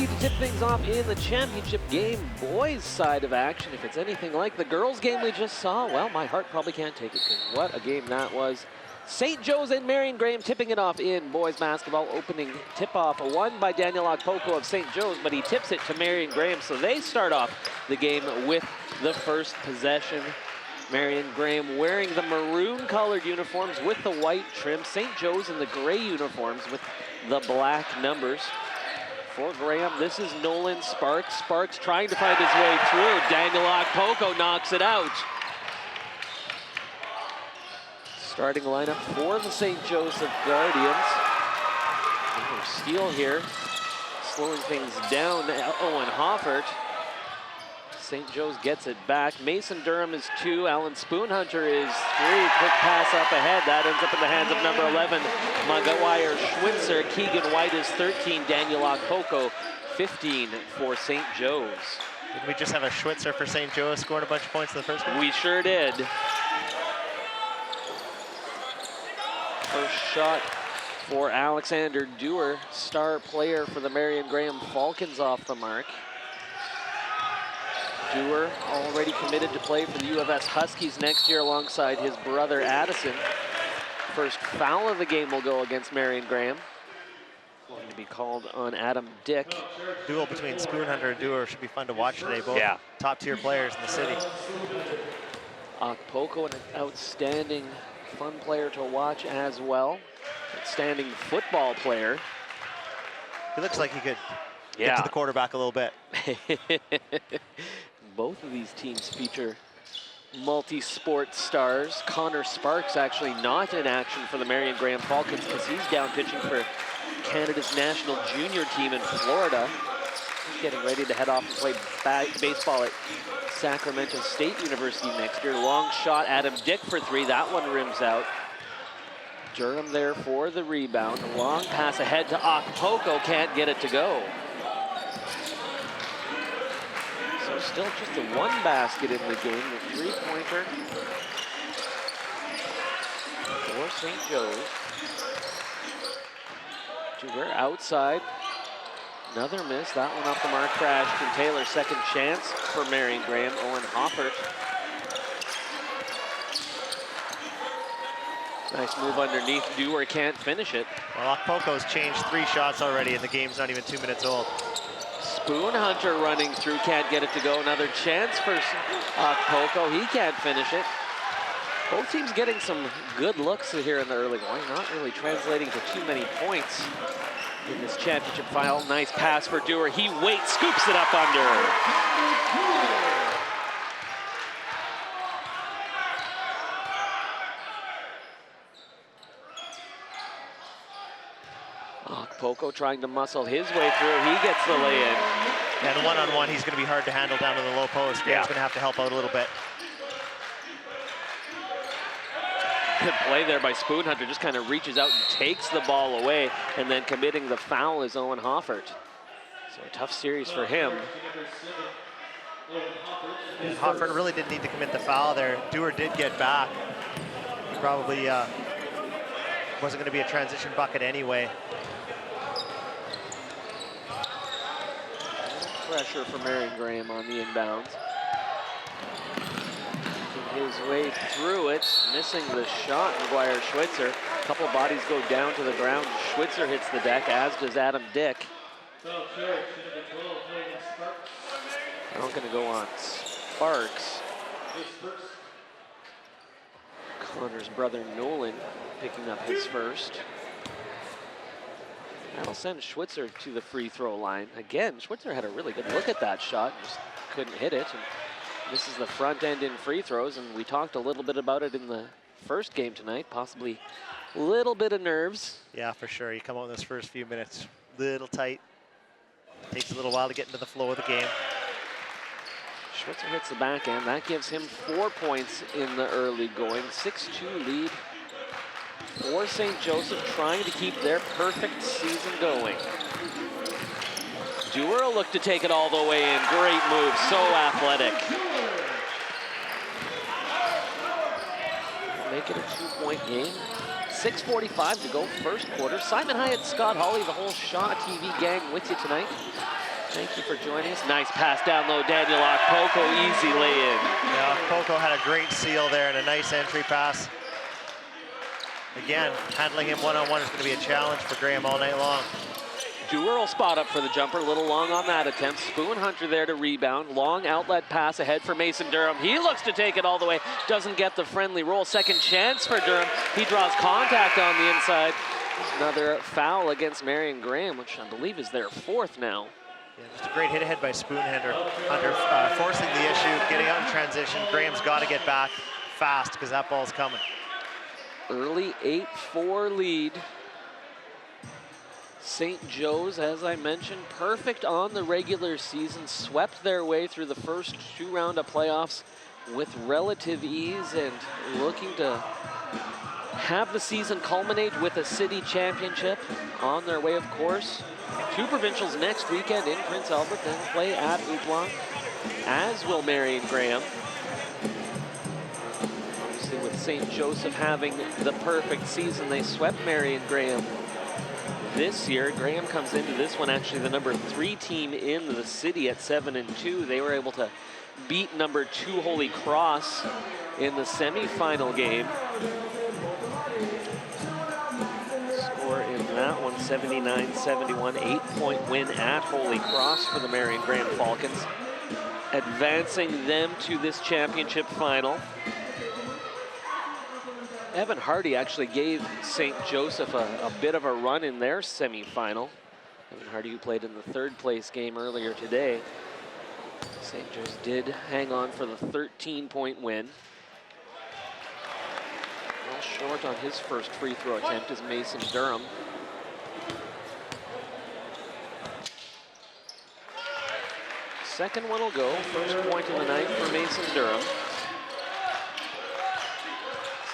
ready to tip things off in the championship game boys side of action. If it's anything like the girls game we just saw, well, my heart probably can't take it, because what a game that was. St. Joe's and Marion Graham tipping it off in boys basketball. Opening tip-off, won by Daniel Okpoko of St. Joe's, but he tips it to Marion Graham, so they start off the game with the first possession. Marion Graham wearing the maroon-colored uniforms with the white trim. St. Joe's in the gray uniforms with the black numbers. For Graham, this is Nolan Sparks. Sparks trying to find his way through. Daniel Okpoko knocks it out. Starting lineup for the St. Joseph Guardians. Steele here, slowing things down. Owen Hoffert. St. Joe's gets it back. Mason Durham is 2. Alan Spoonhunter is 3. Quick pass up ahead. That ends up in the hands of number 11, Magawayer Schwitzer. Keegan White is 13. Daniel Okpoko, 15 for St. Joe's. Didn't we just have a Schwitzer for St. Joe's scoring a bunch of points in the first one? We sure did. First shot for Alexander Dewar, star player for the Marion Graham Falcons, off the mark. Dewar already committed to play for the U of S Huskies next year alongside his brother Addison. First foul of the game will go against Marion Graham. Going to be called on Adam Dick. Duel between Spoonhunter and Dewar should be fun to watch today. Both top-tier players in the city. Okpoko, an outstanding fun player to watch as well. Outstanding football player. He looks like he could get to the quarterback a little bit. Both of these teams feature multi-sport stars. Connor Sparks actually not in action for the Marion Graham Falcons because he's down pitching for Canada's national junior team in Florida. He's getting ready to head off and play baseball at Sacramento State University next year. Long shot, Adam Dick for 3. That one rims out. Durham there for the rebound. A long pass ahead to Okpoko, can't get it to go. So still just a 1 basket in the game, the 3-pointer for St. Joe's. Dewar outside. Another miss, that one off the mark for Ashton Taylor. Second chance for Marion Graham. Owen Hoffert. Nice move underneath. Dewar can't finish it. Well, Okpoko's changed 3 shots already, and the game's not even 2 minutes old. Spoonhunter running through, can't get it to go. Another chance for Okpoko. He can't finish it. Both teams getting some good looks here in the early going. Not really translating to too many points in this championship final. Nice pass for Dewar. He waits, scoops it up under. Okpoko trying to muscle his way through. He gets the lay-in. And one-on-one, he's going to be hard to handle down to the low post. Graham's going to have to help out a little bit. Good play there by Spoonhunter. Just kind of reaches out and takes the ball away, and then committing the foul is Owen Hoffert. So a tough series for him. And Hoffert really didn't need to commit the foul there. Dewar did get back. He probably wasn't going to be a transition bucket anyway. Pressure for Marion Graham on the inbounds. Making his way through it, missing the shot. Magawayer Schwitzer. A couple bodies go down to the ground. Schwitzer hits the deck, as does Adam Dick. I'm going to go on Sparks. Connor's brother Nolan picking up his first. That'll send Schwitzer to the free throw line. Again, Schwitzer had a really good look at that shot, just couldn't hit it. And this is the front end in free throws, and we talked a little bit about it in the first game tonight, possibly a little bit of nerves. Yeah, for sure. You come out in those first few minutes, little tight. Takes a little while to get into the flow of the game. Schwitzer hits the back end. That gives him 4 points in the early going. 6-2 lead for St. Joseph, trying to keep their perfect season going. Dewar will look to take it all the way in. Great move, so athletic. Make it a 2-point game. 6:45 to go, first quarter. Simon Hyatt, Scott Hawley, the whole Shaw TV gang with you tonight. Thank you for joining us. Nice pass down low, Daniel Okpoko, easy lay-in. Yeah, Okpoko had a great seal there and a nice entry pass. Again, handling him one-on-one is going to be a challenge for Graham all night long. Dewar will spot up for the jumper, a little long on that attempt. Spoon Hunter there to rebound. Long outlet pass ahead for Mason Durham. He looks to take it all the way, doesn't get the friendly roll. Second chance for Durham. He draws contact on the inside. Another foul against Marion Graham, which I believe is their fourth now. Yeah, just a great hit ahead by Spoon Hunter, forcing the issue, getting out in transition. Graham's got to get back fast because that ball's coming. Early 8-4 lead. St. Joe's, as I mentioned, perfect on the regular season, swept their way through the first 2 rounds of playoffs with relative ease and looking to have the season culminate with a city championship on their way, of course. 2 provincials next weekend in Prince Albert, then play at Ooltewah, as will Marion Graham. Obviously with St. Joseph having the perfect season, they swept Marion Graham this year. Graham comes into this one actually the number 3 team in the city at 7-2. They were able to beat number 2 Holy Cross in the semifinal game. Score in that one, 79-71, 8-point win at Holy Cross for the Marion Graham Falcons, advancing them to this championship final. Evan Hardy actually gave St. Joseph a bit of a run in their semifinal. Evan Hardy, who played in the 3rd place game earlier today. St. Joe's did hang on for the 13-point win. Well short on his first free throw attempt is Mason Durham. Second one will go. First point of the night for Mason Durham.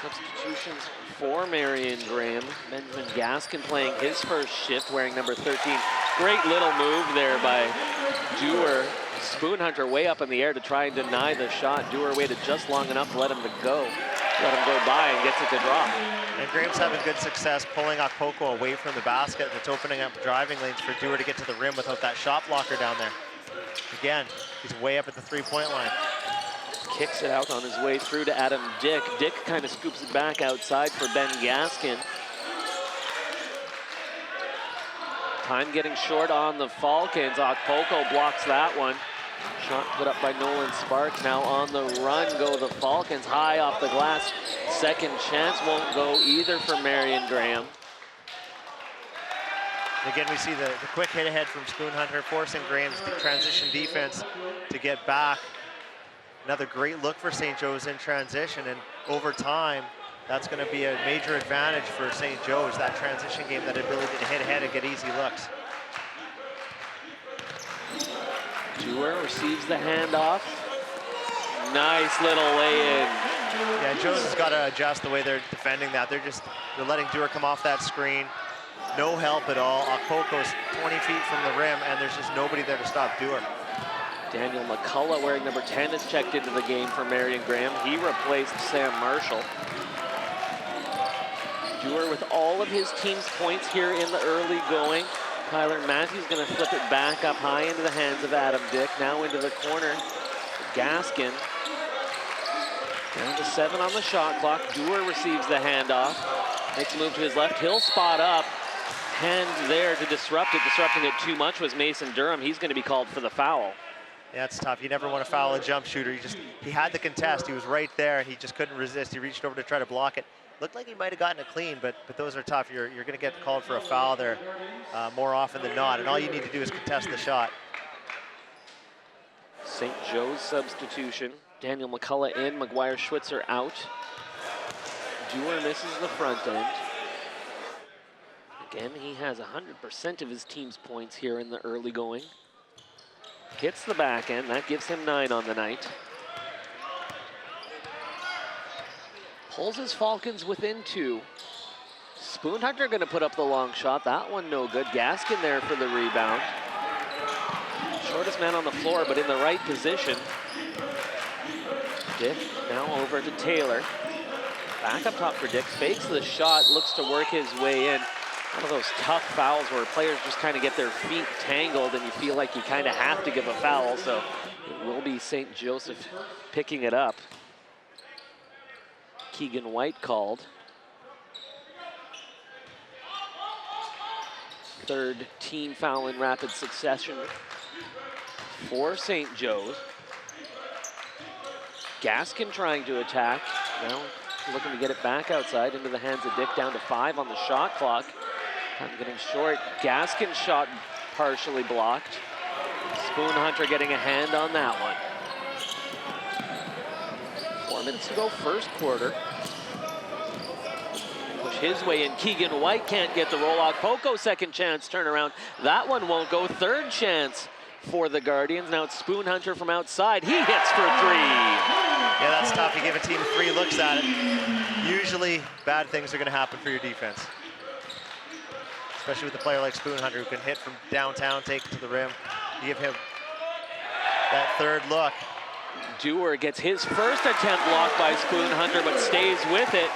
Substitutions for Marion Graham. Benjamin Gaskin playing his first shift, wearing number 13. Great little move there by Dewar. Spoon Hunter way up in the air to try and deny the shot. Dewar waited just long enough to let him go by and gets it to drop. And Graham's having good success pulling Okpoko away from the basket. That's opening up driving lanes for Dewar to get to the rim without that shot blocker down there. Again, he's way up at the 3-point line. Kicks it out on his way through to Adam Dick. Dick kind of scoops it back outside for Ben Gaskin. Time getting short on the Falcons. Okpoko blocks that one. Shot put up by Nolan Sparks. Now on the run go the Falcons. High off the glass. Second chance won't go either for Marion Graham. Again, we see the quick hit ahead from Spoon Hunter, forcing Graham's transition defense to get back. Another great look for St. Joe's in transition, and over time, that's going to be a major advantage for St. Joe's, that transition game, that ability to hit ahead and get easy looks. Dewar receives the handoff. Nice little lay-in. Yeah, Joe's has got to adjust the way they're defending that. They're letting Dewar come off that screen. No help at all. Okpoko's 20 feet from the rim, and there's just nobody there to stop Dewar. Daniel McCullough, wearing number 10, is checked into the game for Marion Graham. He replaced Sam Marshall. Dewar with all of his team's points here in the early going. Tyler Matthews going to flip it back up high into the hands of Adam Dick. Now into the corner. Gaskin. Down to 7 on the shot clock. Dewar receives the handoff. Makes a move to his left. He'll spot up. Hand there to disrupt it. Disrupting it too much was Mason Durham. He's going to be called for the foul. Yeah, it's tough. You never want to foul a jump shooter. He had the contest. He was right there, and he just couldn't resist. He reached over to try to block it. Looked like he might have gotten it clean, but those are tough. You're going to get called for a foul there more often than not, and all you need to do is contest the shot. St. Joe's substitution. Daniel McCullough in, McGuire Schwitzer out. Dewar misses the front end. Again, he has 100% of his team's points here in the early going. Hits the back end, that gives him 9 on the night. Pulls his Falcons within 2. Spoon Hunter gonna put up the long shot. That one no good. Gaskin there for the rebound. Shortest man on the floor, but in the right position. Dick now over to Taylor. Back up top for Dick, fakes the shot, looks to work his way in. One of those tough fouls where players just kind of get their feet tangled and you feel like you kind of have to give a foul. So it will be St. Joseph picking it up. Keegan White called. Third team foul in rapid succession for St. Joe's. Gaskin trying to attack. Now looking to get it back outside into the hands of Dick, down to 5 on the shot clock. Time getting short. Gaskin's shot partially blocked. Spoon Hunter getting a hand on that one. 4 minutes to go first quarter. Push his way in. Keegan White can't get the roll out. Poco second chance turnaround. That one won't go. Third chance for the Guardians. Now it's Spoon Hunter from outside. He hits for 3. Yeah, that's tough. You give a team 3 looks at it. Usually bad things are going to happen for your defense. Especially with a player like Spoon Hunter who can hit from downtown, take it to the rim. You give him that third look. Dewar gets his first attempt blocked by Spoon Hunter, but stays with it.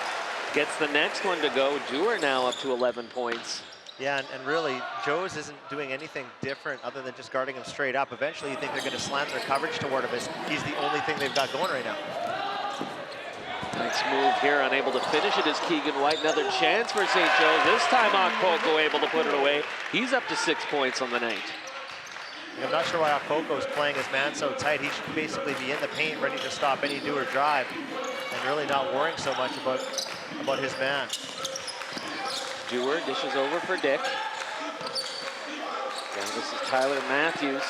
Gets the next one to go. Dewar now up to 11 points. Yeah, and really, Joe's isn't doing anything different other than just guarding him straight up. Eventually, you think they're going to slant their coverage toward him. He's the only thing they've got going right now. Nice move here, unable to finish it is Keegan White. Another chance for St. Joe's. This time Okpoko able to put it away. He's up to 6 points on the night. I'm not sure why Okpoko is playing his man so tight. He should basically be in the paint, ready to stop any Dewar drive, and really not worrying so much about his man. Dewar dishes over for Dick. Now this is Tyler Matthews.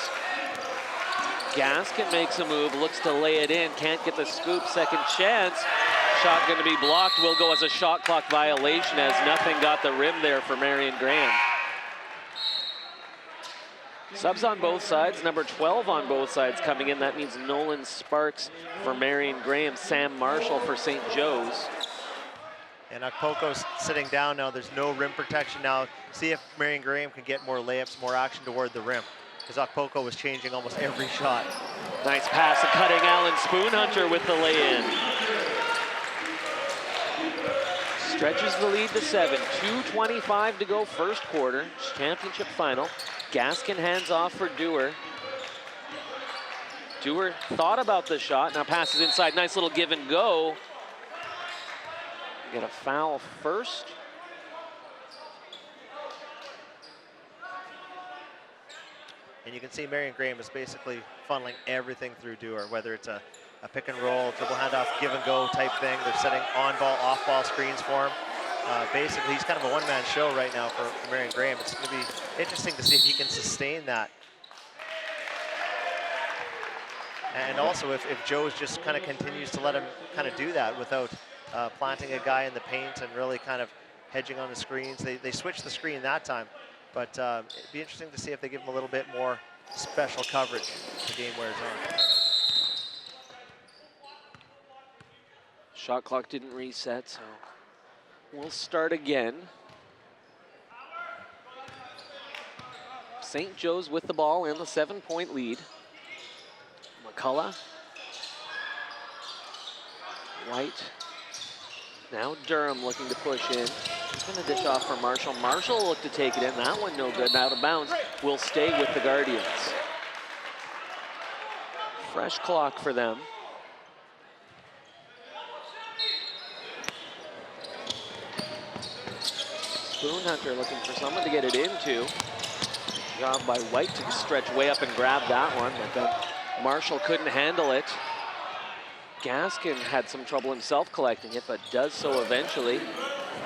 Gaskin makes a move, looks to lay it in, can't get the scoop. Second chance. Shot going to be blocked. Will go as a shot clock violation as nothing got the rim there for Marion Graham. Subs on both sides, number 12 on both sides coming in. That means Nolan Sparks for Marion Graham, Sam Marshall for St. Joe's. And Okpoko's sitting down now. There's no rim protection now. See if Marion Graham can get more layups, more action toward the rim. Because Okpoko was changing almost every shot. Nice pass to cutting Allen Spoon Hunter with the lay-in. Stretches the lead to 7. 2:25 to go first quarter. Championship final. Gaskin hands off for Dewar. Dewar thought about the shot. Now passes inside. Nice little give and go. Get a foul first. And you can see Marion Graham is basically funneling everything through Dewar, whether it's a pick and roll, dribble handoff, give and go type thing. They're setting on-ball, off-ball screens for him. Basically, he's kind of a one-man show right now for Marion Graham. It's going to be interesting to see if he can sustain that. And also if Joe's just kind of continues to let him kind of do that without planting a guy in the paint and really kind of hedging on the screens. They switched the screen that time, but it'd be interesting to see if they give him a little bit more special coverage as the game wears on. Shot clock didn't reset, so we'll start again. St. Joe's with the ball in the 7-point lead. McCullough. White. Now Durham looking to push in. He's going to dish off for Marshall. Marshall will look to take it in. That one no good. Out of bounds. Will stay with the Guardians. Fresh clock for them. Spoon Hunter looking for someone to get it into. Job by White to stretch way up and grab that one, but then Marshall couldn't handle it. Gaskin had some trouble himself collecting it, but does so eventually.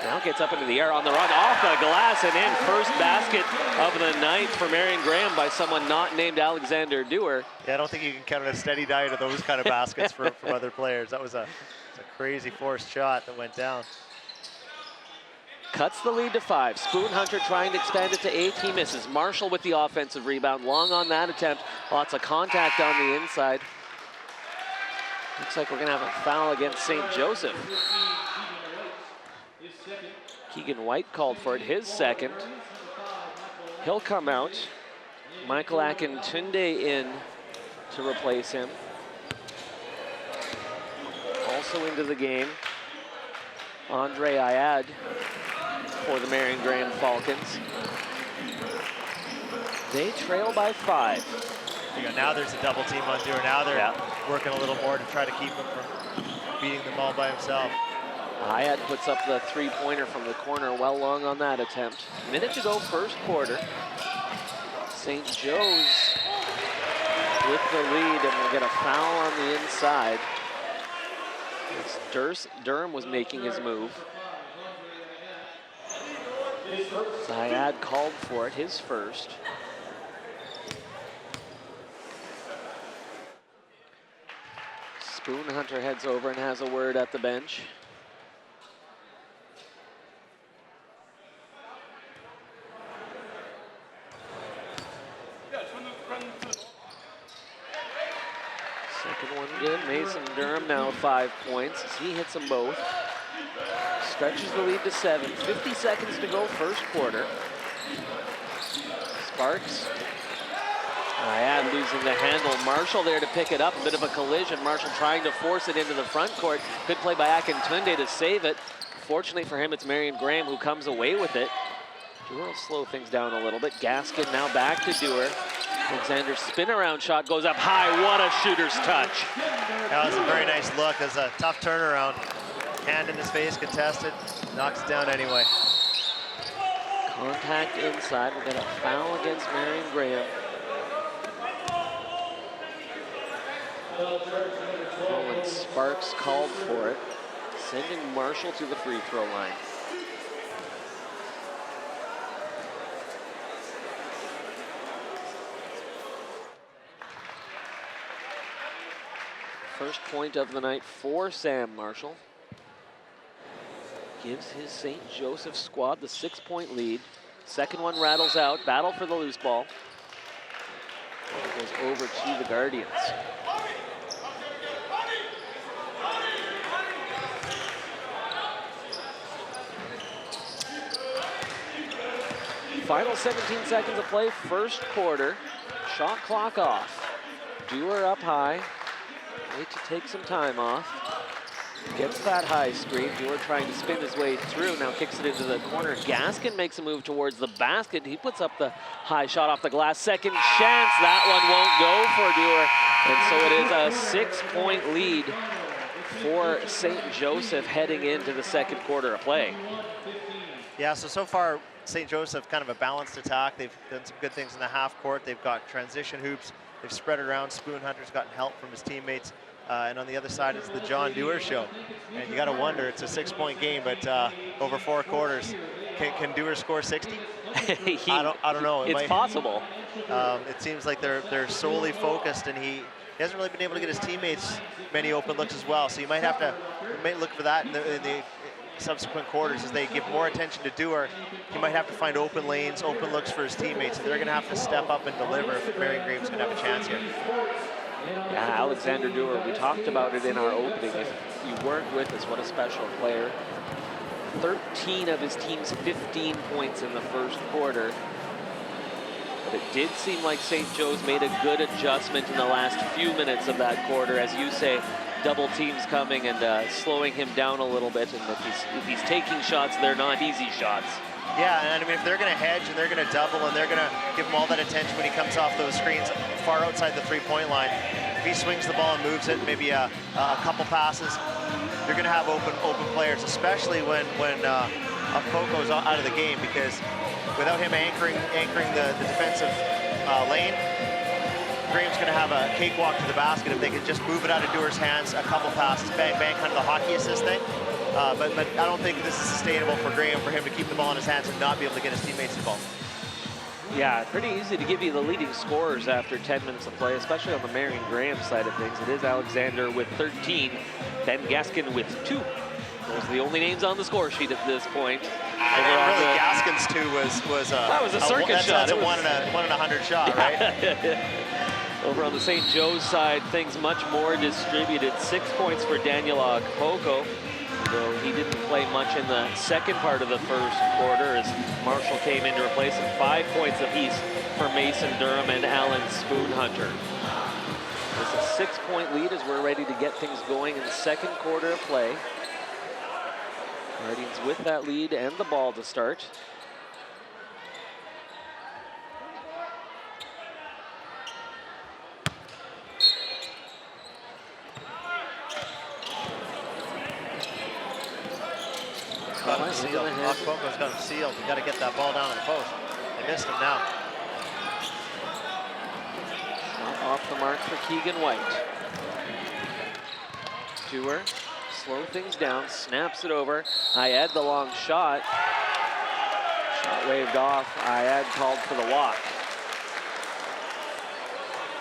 Now gets up into the air on the run, off the glass and in. First basket of the night for Marion Graham by someone not named Alexander Dewar. Yeah, I don't think you can count on a steady diet of those kind of baskets from other players. That was a crazy forced shot that went down. Cuts the lead to 5. Spoon Hunter trying to expand it to 8. He misses. Marshall with the offensive rebound. Long on that attempt. Lots of contact on the inside. Looks like we're going to have a foul against St. Joseph. Keegan White called for it, his second. He'll come out. Michael Akintunde in to replace him. Also into the game, Andre Ayad. for the Marion Graham Falcons. They trail by 5. Now there's a double team on Dewar. Now they're working a little more to try to keep him from beating them all by himself. Hayat puts up the three-pointer from the corner, well long on that attempt. Minute to go, first quarter. St. Joe's with the lead, and we'll get a foul on the inside. Durham was making his move. Hayat called for it, his first. Spoon Hunter heads over and has a word at the bench. Second one good. Mason Durham now 5 points as he hits them both. Stretches the lead to 7. 50 seconds to go, first quarter. Sparks. Hayat losing the handle. Marshall there to pick it up. A bit of a collision. Marshall trying to force it into the front court. Good play by Akintunde to save it. Fortunately for him, it's Marion Graham who comes away with it. Dewar will slow things down a little bit. Gaskin now back to Dewar. Alexander's spin around shot goes up high. What a shooter's touch. That was a very nice look. That's a tough turnaround. Hand in his face, contested. Knocks it down anyway. Contact inside. We'll get a foul against Marion Graham. Colin Sparks called for it, sending Marshall to the free throw line. First point of the night for Sam Marshall. Gives his St. Joseph squad the 6-point lead. Second one rattles out, battle for the loose ball. It goes over to the Guardians. Final 17 seconds of play, first quarter. Shot clock off. Dewar up high. Wait to take some time off. Gets that high screen. Dewar trying to spin his way through. Now kicks it into the corner. Gaskin makes a move towards the basket. He puts up the high shot off the glass. Second chance. That one won't go for Dewar. And so it is a 6-point lead for St. Joseph heading into the second quarter of play. Yeah, so far, St. Joseph kind of a balanced attack. They've done some good things in the half court. They've got transition hoops. They've spread it around. Spoon Hunter's gotten help from his teammates. And on the other side, it's the John Dewar show. And you got to wonder, it's a 6-point game, but over 4 quarters, can Dewar score 60? I don't know. It's possible. It seems like they're solely focused, and he hasn't really been able to get his teammates many open looks as well. So you might look for that in the subsequent quarters as they give more attention to Dewar. He might have to find open lanes, open looks for his teammates, and they're going to have to step up and deliver if Marion Graham's going to have a chance here. Yeah, Alexander Dewar, we talked about it in our opening. If you weren't with us, what a special player. 13 of his team's 15 points in the first quarter. But it did seem like St. Joe's made a good adjustment in the last few minutes of that quarter. As you say, double teams coming and slowing him down a little bit. And if he's taking shots, they're not easy shots. Yeah, and I mean, if they're going to hedge and they're going to double and they're going to give him all that attention when he comes off those screens far outside the three-point line, if he swings the ball and moves it, maybe a couple passes, you're going to have open players, especially when Foco's out of the game, because without him anchoring the defensive lane, Graham's going to have a cakewalk to the basket if they can just move it out of Dewar's hands, a couple passes, bang, bang, kind of the hockey assist thing. But I don't think this is sustainable for Graham, for him to keep the ball in his hands and not be able to get his teammates involved. Yeah, pretty easy to give you the leading scorers after 10 minutes of play, especially on the Marion Graham side of things. It is Alexander with 13, Ben Gaskin with 2. Those are the only names on the score sheet at this point. Really, Gaskin's 2 was a circus shot. That's a 1 in 100 shot, right? Over on the St. Joe's side, things much more distributed. 6 points for Daniel Ogpoko, though he didn't play much in the second part of the first quarter as Marshall came in to replace him. 5 points apiece for Mason Durham and Alan Spoon Hunter. It's a 6-point lead as we're ready to get things going in the second quarter of play. Guardians with that lead and the ball to start. Got him sealed. Akpoko's got him sealed. You got to get that ball down to the post. They missed him now. Shot off the mark for Keegan White. Dewar, slow things down, snaps it over. Ayad the long shot. Shot waved off. Ayad called for the walk.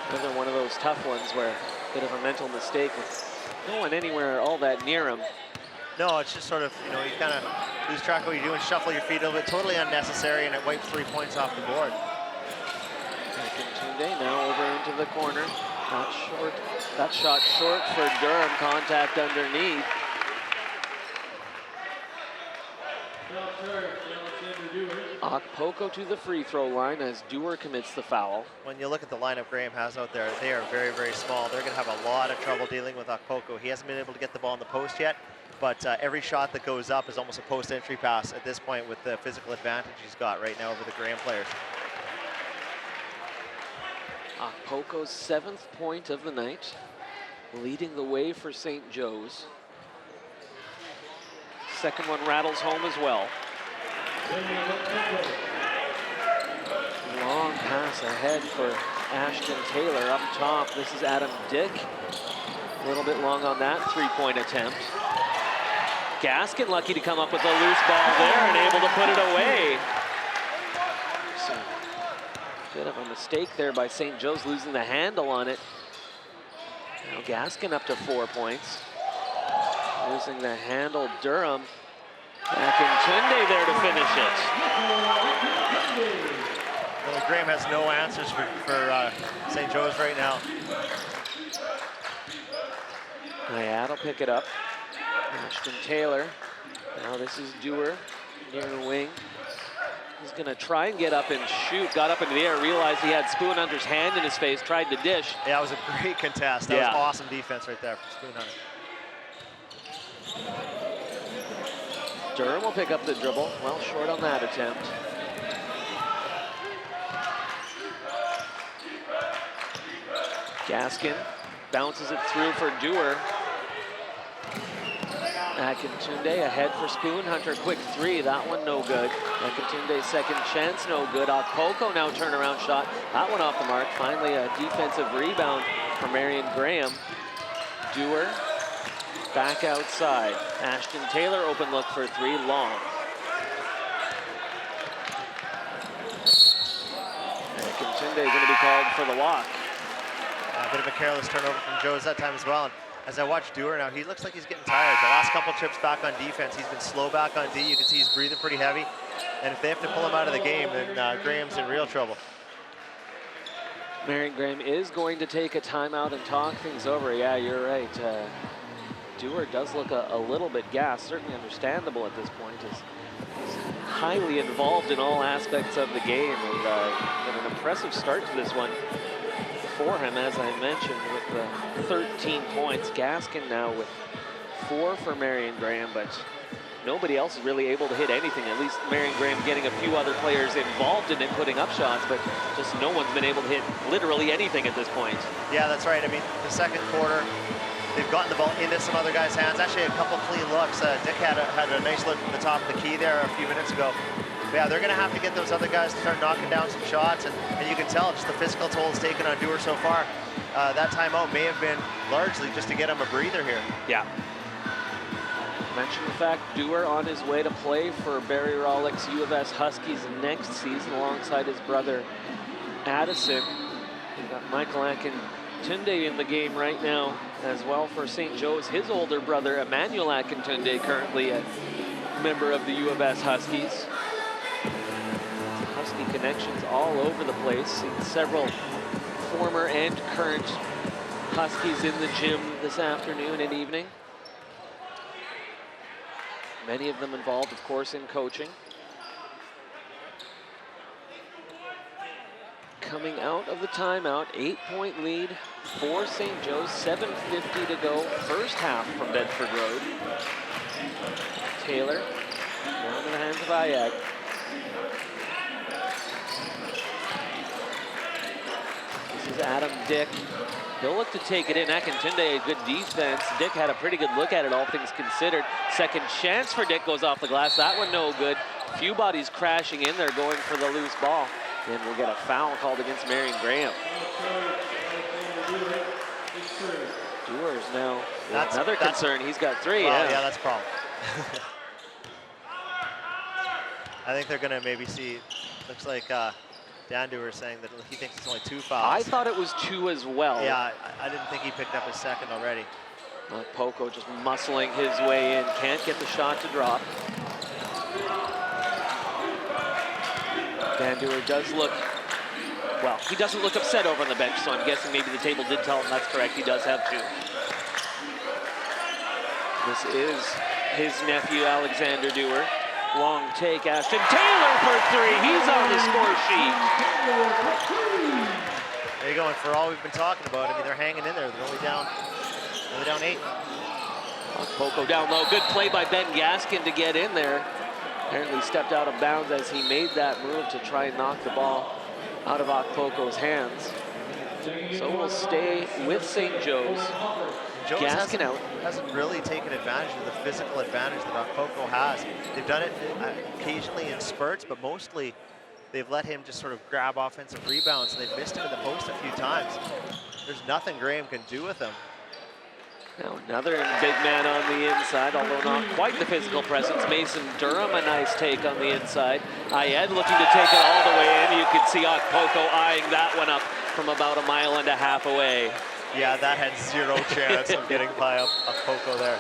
Another one of those tough ones where a bit of a mental mistake with no one anywhere all that near him. No, it's just sort of, you know, you kind of lose track of what you're doing, shuffle your feet a little bit, totally unnecessary, and it wipes 3 points off the board. Tunde now over into the corner. Not short. That shot short for Durham. Contact underneath. Akpoko to the free throw line as Dewar commits the foul. When you look at the lineup Graham has out there, they are very, very small. They're going to have a lot of trouble dealing with Akpoko. He hasn't been able to get the ball in the post yet, but every shot that goes up is almost a post entry pass at this point with the physical advantage he's got right now over the Graham players. Akpoko's 7th point of the night, leading the way for St. Joe's. Second one rattles home as well. Long pass ahead for Ashton Taylor up top. This is Adam Dick. A little bit long on that three-point attempt. Gaskin lucky to come up with a loose ball there and able to put it away. So, bit of a mistake there by St. Joe's, losing the handle on it. Now Gaskin up to 4 points. Losing the handle, Durham. Akintunde there to finish it. Well, Graham has no answers for St. Joe's right now. Ayad will pick it up. Ashton Taylor. Now this is Dewar near the wing. He's going to try and get up and shoot. Got up into the air, realized he had Spoonhunter's hand in his face, tried to dish. Yeah, it was a great contest. That was awesome defense right there from Spoonhunter. Durham will pick up the dribble. Well short on that attempt. Gaskin bounces it through for Dewar. Akintunde ahead for Spoonhunter. Quick three, that one no good. Akintunde's second chance, no good. Akpoko now turnaround shot. That one off the mark. Finally a defensive rebound for Marion Graham. Dewar back outside. Ashton Taylor open look for three, long. Akintunde going to be called for the walk. A bit of a careless turnover from Joe's that time as well. And as I watch Dewar now, he looks like he's getting tired. The last couple trips back on defense, he's been slow back on D. You can see he's breathing pretty heavy. And if they have to pull him out of the game, then Graham's in real trouble. Marion Graham is going to take a timeout and talk things over. Yeah, you're right. Dewar does look a little bit gassed, certainly understandable at this point. He's highly involved in all aspects of the game, and been an impressive start to this one for him, as I mentioned, with 13 points. Gaskin now with 4 for Marion Graham, but nobody else is really able to hit anything. At least Marion Graham getting a few other players involved in it, putting up shots, but just no one's been able to hit literally anything at this point. Yeah, that's right. I mean, the second quarter, they've gotten the ball into some other guys' hands. Actually, a couple clean looks. Dick had a nice look from the top of the key there a few minutes ago. But yeah, they're going to have to get those other guys to start knocking down some shots, and you can tell just the physical toll it's taken on Dewar so far. That timeout may have been largely just to get him a breather here. Yeah. Mention the fact Dewar on his way to play for Barry Rawlick's U of S Huskies next season alongside his brother Addison. We've got Michael Akintunde in the game right now as well for St. Joe's. His older brother Emmanuel Akintunde, currently a member of the U of S Huskies. Husky connections all over the place. Seen several former and current Huskies in the gym this afternoon and evening. Many of them involved, of course, in coaching. Coming out of the timeout, 8-point lead for St. Joe's, 7:50 to go, first half from Bedford Road. Taylor. Down in the hands of Ayad. This is Adam Dick. He'll look to take it in. Akintunde, a good defense. Dick had a pretty good look at it, all things considered. Second chance for Dick goes off the glass. That one no good. Few bodies crashing in there going for the loose ball. And we'll get a foul called against Marion Graham. Dewars now. That's another concern. He's got 3. Well, yeah, that's a problem. I think they're going to maybe see, looks like Dan Dewar saying that he thinks it's only 2 fouls. I thought it was 2 as well. Yeah, I didn't think he picked up his second already. Poco just muscling his way in. Can't get the shot to drop. Dan Dewar does look, well, he doesn't look upset over on the bench, so I'm guessing maybe the table did tell him that's correct. He does have 2. This is his nephew, Alexander Dewar. Long take, Ashton Taylor for 3. He's on the score sheet. There you go, and for all we've been talking about, I mean, they're hanging in there. They're only down 8. Poco down low. Good play by Ben Gaskin to get in there. Apparently stepped out of bounds as he made that move to try and knock the ball out of Poco's hands. So we'll stay with St. Joe's. Joe's Gaskin out. Hasn't really taken advantage of the physical advantage that Poco has. They've done it occasionally in spurts, but mostly they've let him just sort of grab offensive rebounds, and they've missed him in the post a few times. There's nothing Graham can do with him. Now another big man on the inside, although not quite the physical presence. Mason Durham, a nice take on the inside. Ayed looking to take it all the way in. You can see Poco eyeing that one up from about 1.5 miles away. Yeah, that had 0 chance of getting by Poco there.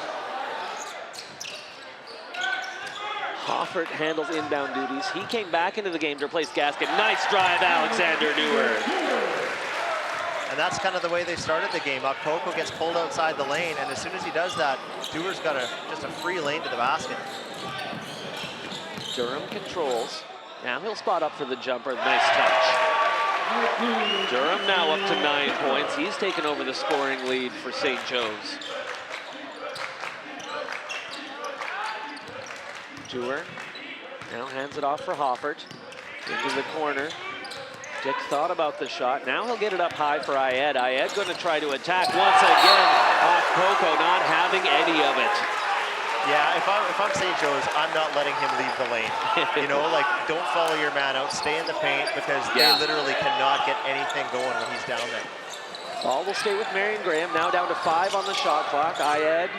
Hoffert handles inbound duties. He came back into the game to replace Gaskin. Nice drive, Alexander Dewar. And that's kind of the way they started the game. Poco gets pulled outside the lane, and as soon as he does that, Dewar's got just a free lane to the basket. Durham controls. Now he'll spot up for the jumper. Nice touch. Durham now up to 9 points. He's taken over the scoring lead for St. Joe's. Dewar now hands it off for Hoffert. Into the corner. Dick thought about the shot. Now he'll get it up high for Ayed. Ayed going to try to attack once again. Poco not having any of it. Yeah, if I'm St. Joe's, I'm not letting him leave the lane. You know, like, don't follow your man out. Stay in the paint, because they literally cannot get anything going when he's down there. Ball will stay with Marion Graham. Now down to 5 on the shot clock. Ayed.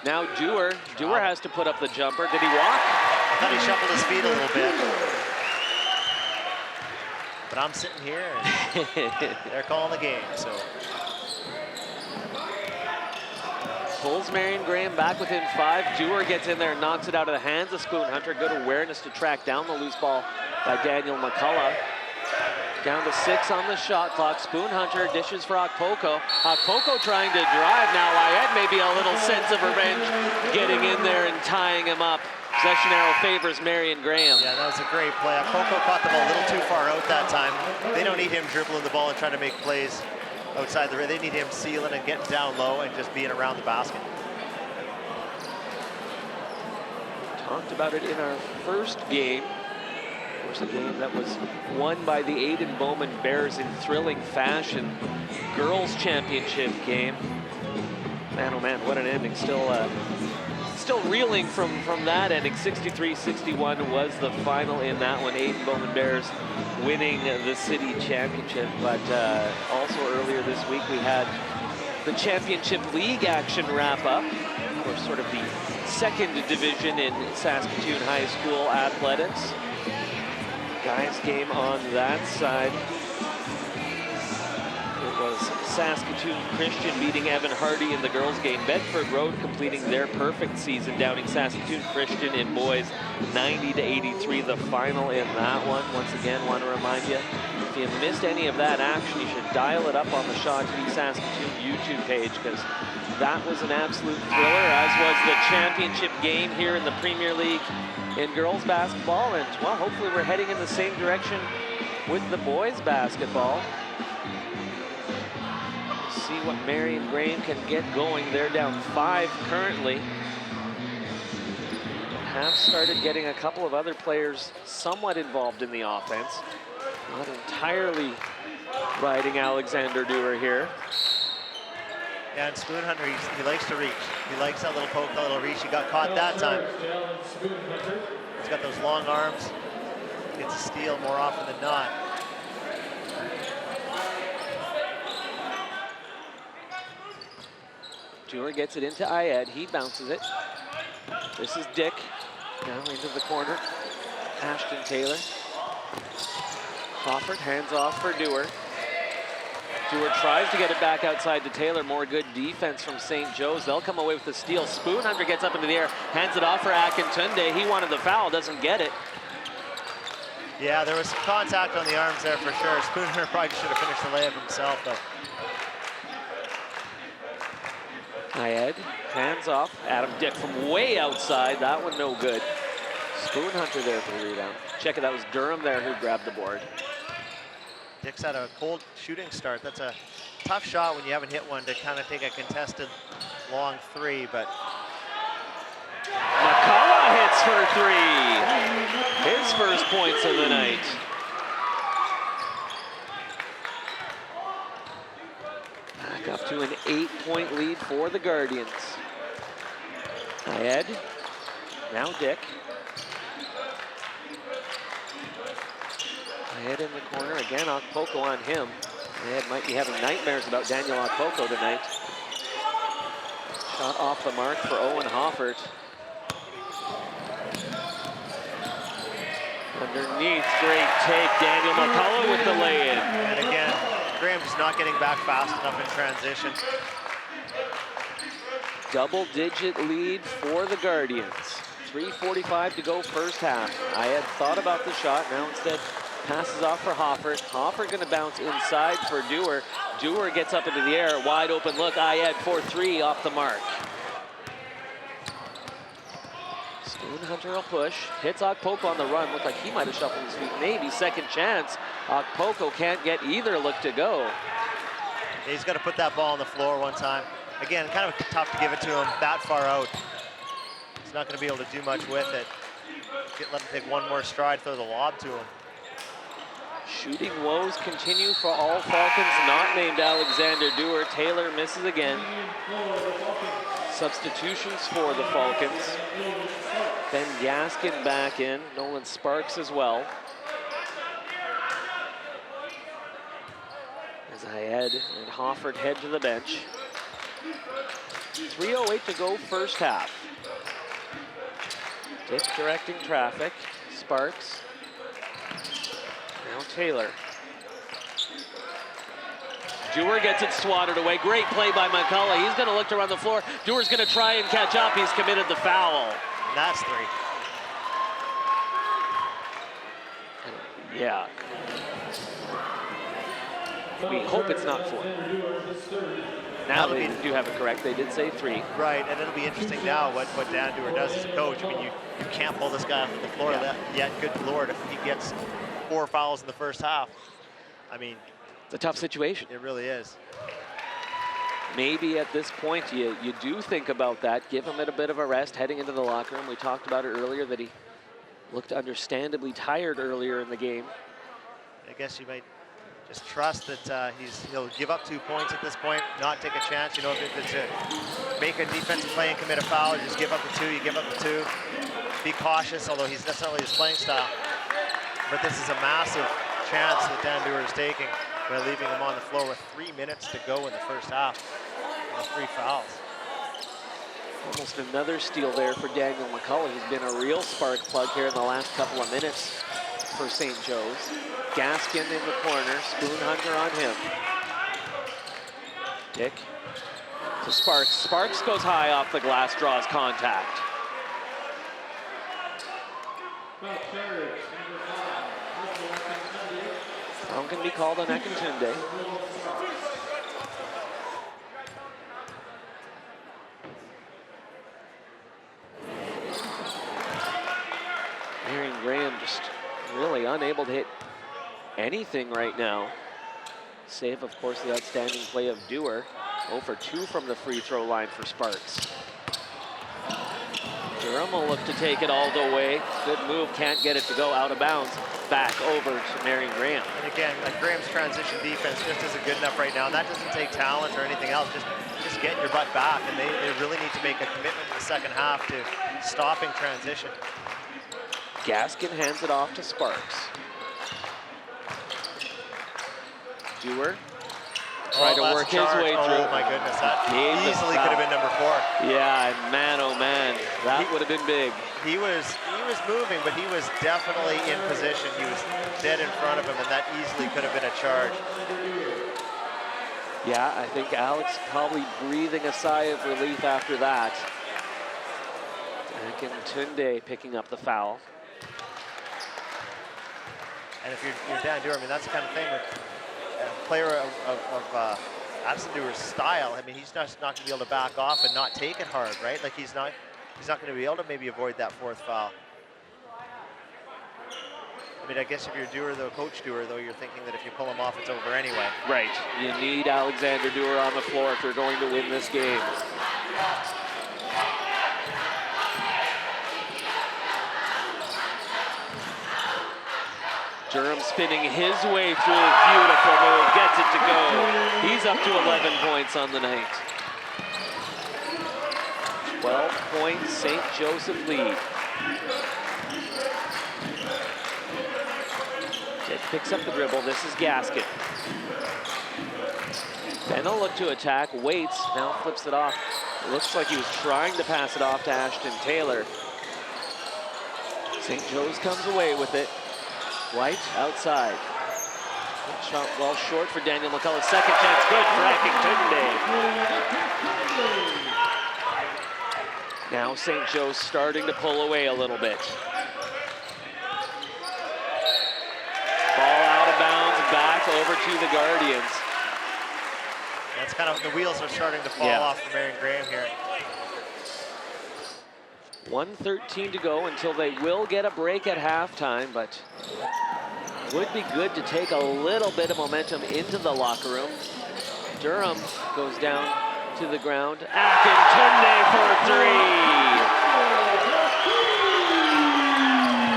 Now Dewar. Dewar has to put up the jumper. Did he walk? I thought he shuffled his feet a little bit. But I'm sitting here, and they're calling the game, so. Pulls Marion Graham back within 5. Dewar gets in there and knocks it out of the hands of Spoon Hunter. Good awareness to track down the loose ball by Daniel McCullough. Down to 6 on the shot clock. Spoon Hunter dishes for Poco. Poco trying to drive now. Ayed maybe a little sense of revenge, getting in there and tying him up. Possession arrow favors Marion Graham. Yeah, that was a great play. Poco caught the ball a little too far out that time. They don't need him dribbling the ball and trying to make plays outside the rim. They need him sealing and getting down low and just being around the basket. Talked about it in our first game. Of course, a game that was won by the Aiden Bowman Bears in thrilling fashion. Girls championship game. Man, oh man, what an ending. Still reeling from that ending. 63-61 was the final in that one. Aiden Bowman Bears winning the city championship. But also earlier this week we had the championship league action wrap up. Of course, sort of the second division in Saskatoon High School athletics. Guys game on that side. It was Saskatoon Christian beating Evan Hardy in the girls game. Bedford Road completing their perfect season, downing Saskatoon Christian in boys 90-83, the final in that one. Once again, want to remind you, if you missed any of that action, you should dial it up on the Shaw TV Saskatoon YouTube page, because that was an absolute thriller, as was the championship game here in the Premier League in girls basketball. And, well, hopefully we're heading in the same direction with the boys basketball. See what Marion Graham can get going. They're down 5 currently. have started getting a couple of other players somewhat involved in the offense. Not entirely riding Alexander Dewar here. Yeah, and Spoon Hunter, he likes to reach. He likes that little poke, that little reach. He got caught that time. He's got those long arms. Gets a steal more often than not. Dewar gets it into Ayed. He bounces it. This is Dick. Now into the corner. Ashton Taylor. Hoffert hands off for Dewar. Dewar tries to get it back outside to Taylor. More good defense from St. Joe's. They'll come away with the steal. Spoon Hunter gets up into the air, hands it off for Akintunde. He wanted the foul, doesn't get it. Yeah, there was some contact on the arms there for sure. Spoon Hunter probably should have finished the layup himself, though. Ayed, hands off. Adam Dick from way outside. That one no good. Spoon Hunter there for the rebound. Check it, that was Durham there who grabbed the board. Dick's had a cold shooting start. That's a tough shot when you haven't hit one to kind of take a contested long three, but McCullough hits for three. His first points of the night. Back up to an 8-point lead for the Guardians. Ayed, now Dick. Ayed in the corner, again Okpoko on him. Ayed might be having nightmares about Daniel Okpoko tonight. Shot off the mark for Owen Hoffert. Underneath, great take, Daniel McCullough with the lay-in. And again, Graham just not getting back fast enough in transition. Double-digit lead for the Guardians. 3:45 to go first half. I had thought about the shot, now instead passes off for Hoffert. Hoffert gonna bounce inside for Dewar. Dewar gets up into the air, wide open look. Ayed for three off the mark. Spoon Hunter will push, hits Okpoko on the run. Looked like he might have shuffled his feet. Maybe second chance. Okpoko can't get either look to go. He's got to put that ball on the floor one time. Again, kind of tough to give it to him that far out. He's not going to be able to do much with it. Let him take one more stride, throw the lob to him. Shooting woes continue for all Falcons not named Alexander Dewar. Taylor misses again. Substitutions for the Falcons. Ben Gaskin back in, Nolan Sparks as well. As Ayed and Hoffert head to the bench. 3:08 to go first half. Dick directing traffic, Sparks. Now Taylor. Dewar gets it swatted away. Great play by McCullough. He's gonna look to run the floor. Dewar's gonna try and catch up. He's committed the foul. And that's three. Yeah. We hope it's not four. Now they do have it correct. They did say three. Right, and it'll be interesting now what Dan Dewar does as a coach. I mean, you can't pull this guy off the floor yet. Good Lord, if he gets 4 fouls in the first half. I mean, it's a tough situation. It really is. Maybe at this point you do think about that. Give him a bit of a rest heading into the locker room. We talked about it earlier that he looked understandably tired earlier in the game. I guess you might just trust that he'll give up 2 points at this point, not take a chance. You know, if it's to make a defensive play and commit a foul, you just give up the 2, you give up the 2. Be cautious, although that's not really his playing style. But this is a massive chance that Dan Dewar is taking by leaving him on the floor with 3 minutes to go in the first half. And 3 fouls. Almost another steal there for Daniel McCullough. He's been a real spark plug here in the last couple of minutes for St. Joe's. Gaskin in the corner, Spoon Hunter on him. Dick to Sparks. Sparks goes high off the glass, draws contact. Foul can be called on Akintunde. Marion Graham just really unable to hit anything right now. Save, of course, the outstanding play of Dewar. 0 for 2 from the free throw line for Sparks. Durham will look to take it all the way. Good move, can't get it to go out of bounds. Back over to Marion Graham. And again, like Graham's transition defense just isn't good enough right now. And that doesn't take talent or anything else. Just get your butt back. And they really need to make a commitment in the second half to stopping transition. Gaskin hands it off to Sparks. Dewar tried to work his way through. Oh my goodness, that easily could have been number 4. Yeah, and man, oh man, that would have been big. He was moving, but he was definitely in position. He was dead in front of him, and that easily could have been a charge. Yeah, I think Alex probably breathing a sigh of relief after that. And Tunde picking up the foul. And if you're Dan Dewar, I mean, that's the kind of thing with a player of Addison Dewar's style. I mean, he's just not going to be able to back off and not take it hard, right? Like he's not going to be able to maybe avoid that 4th foul. I mean, I guess if you're Dewar, though, Coach Dewar, though, you're thinking that if you pull him off, it's over anyway. Right. You need Alexander Dewar on the floor if you're going to win this game. Durham spinning his way through. Beautiful move. Gets it to go. He's up to 11 points on the night. 12-point St. Joseph lead. Jed picks up the dribble. This is Gaskin. Then they'll look to attack. Waits. Now flips it off. It looks like he was trying to pass it off to Ashton Taylor. St. Joe's comes away with it. White outside. Good shot well short for Daniel McCullough. Second chance good for Aking Tunde. Now St. Joe's starting to pull away a little bit. Ball out of bounds, back over to the Guardians. That's kind of, the wheels are starting to fall off for Marion Graham here. 1:13 to go until they will get a break at halftime, but would be good to take a little bit of momentum into the locker room. Durham goes down to the ground. Akin Tunde for 3.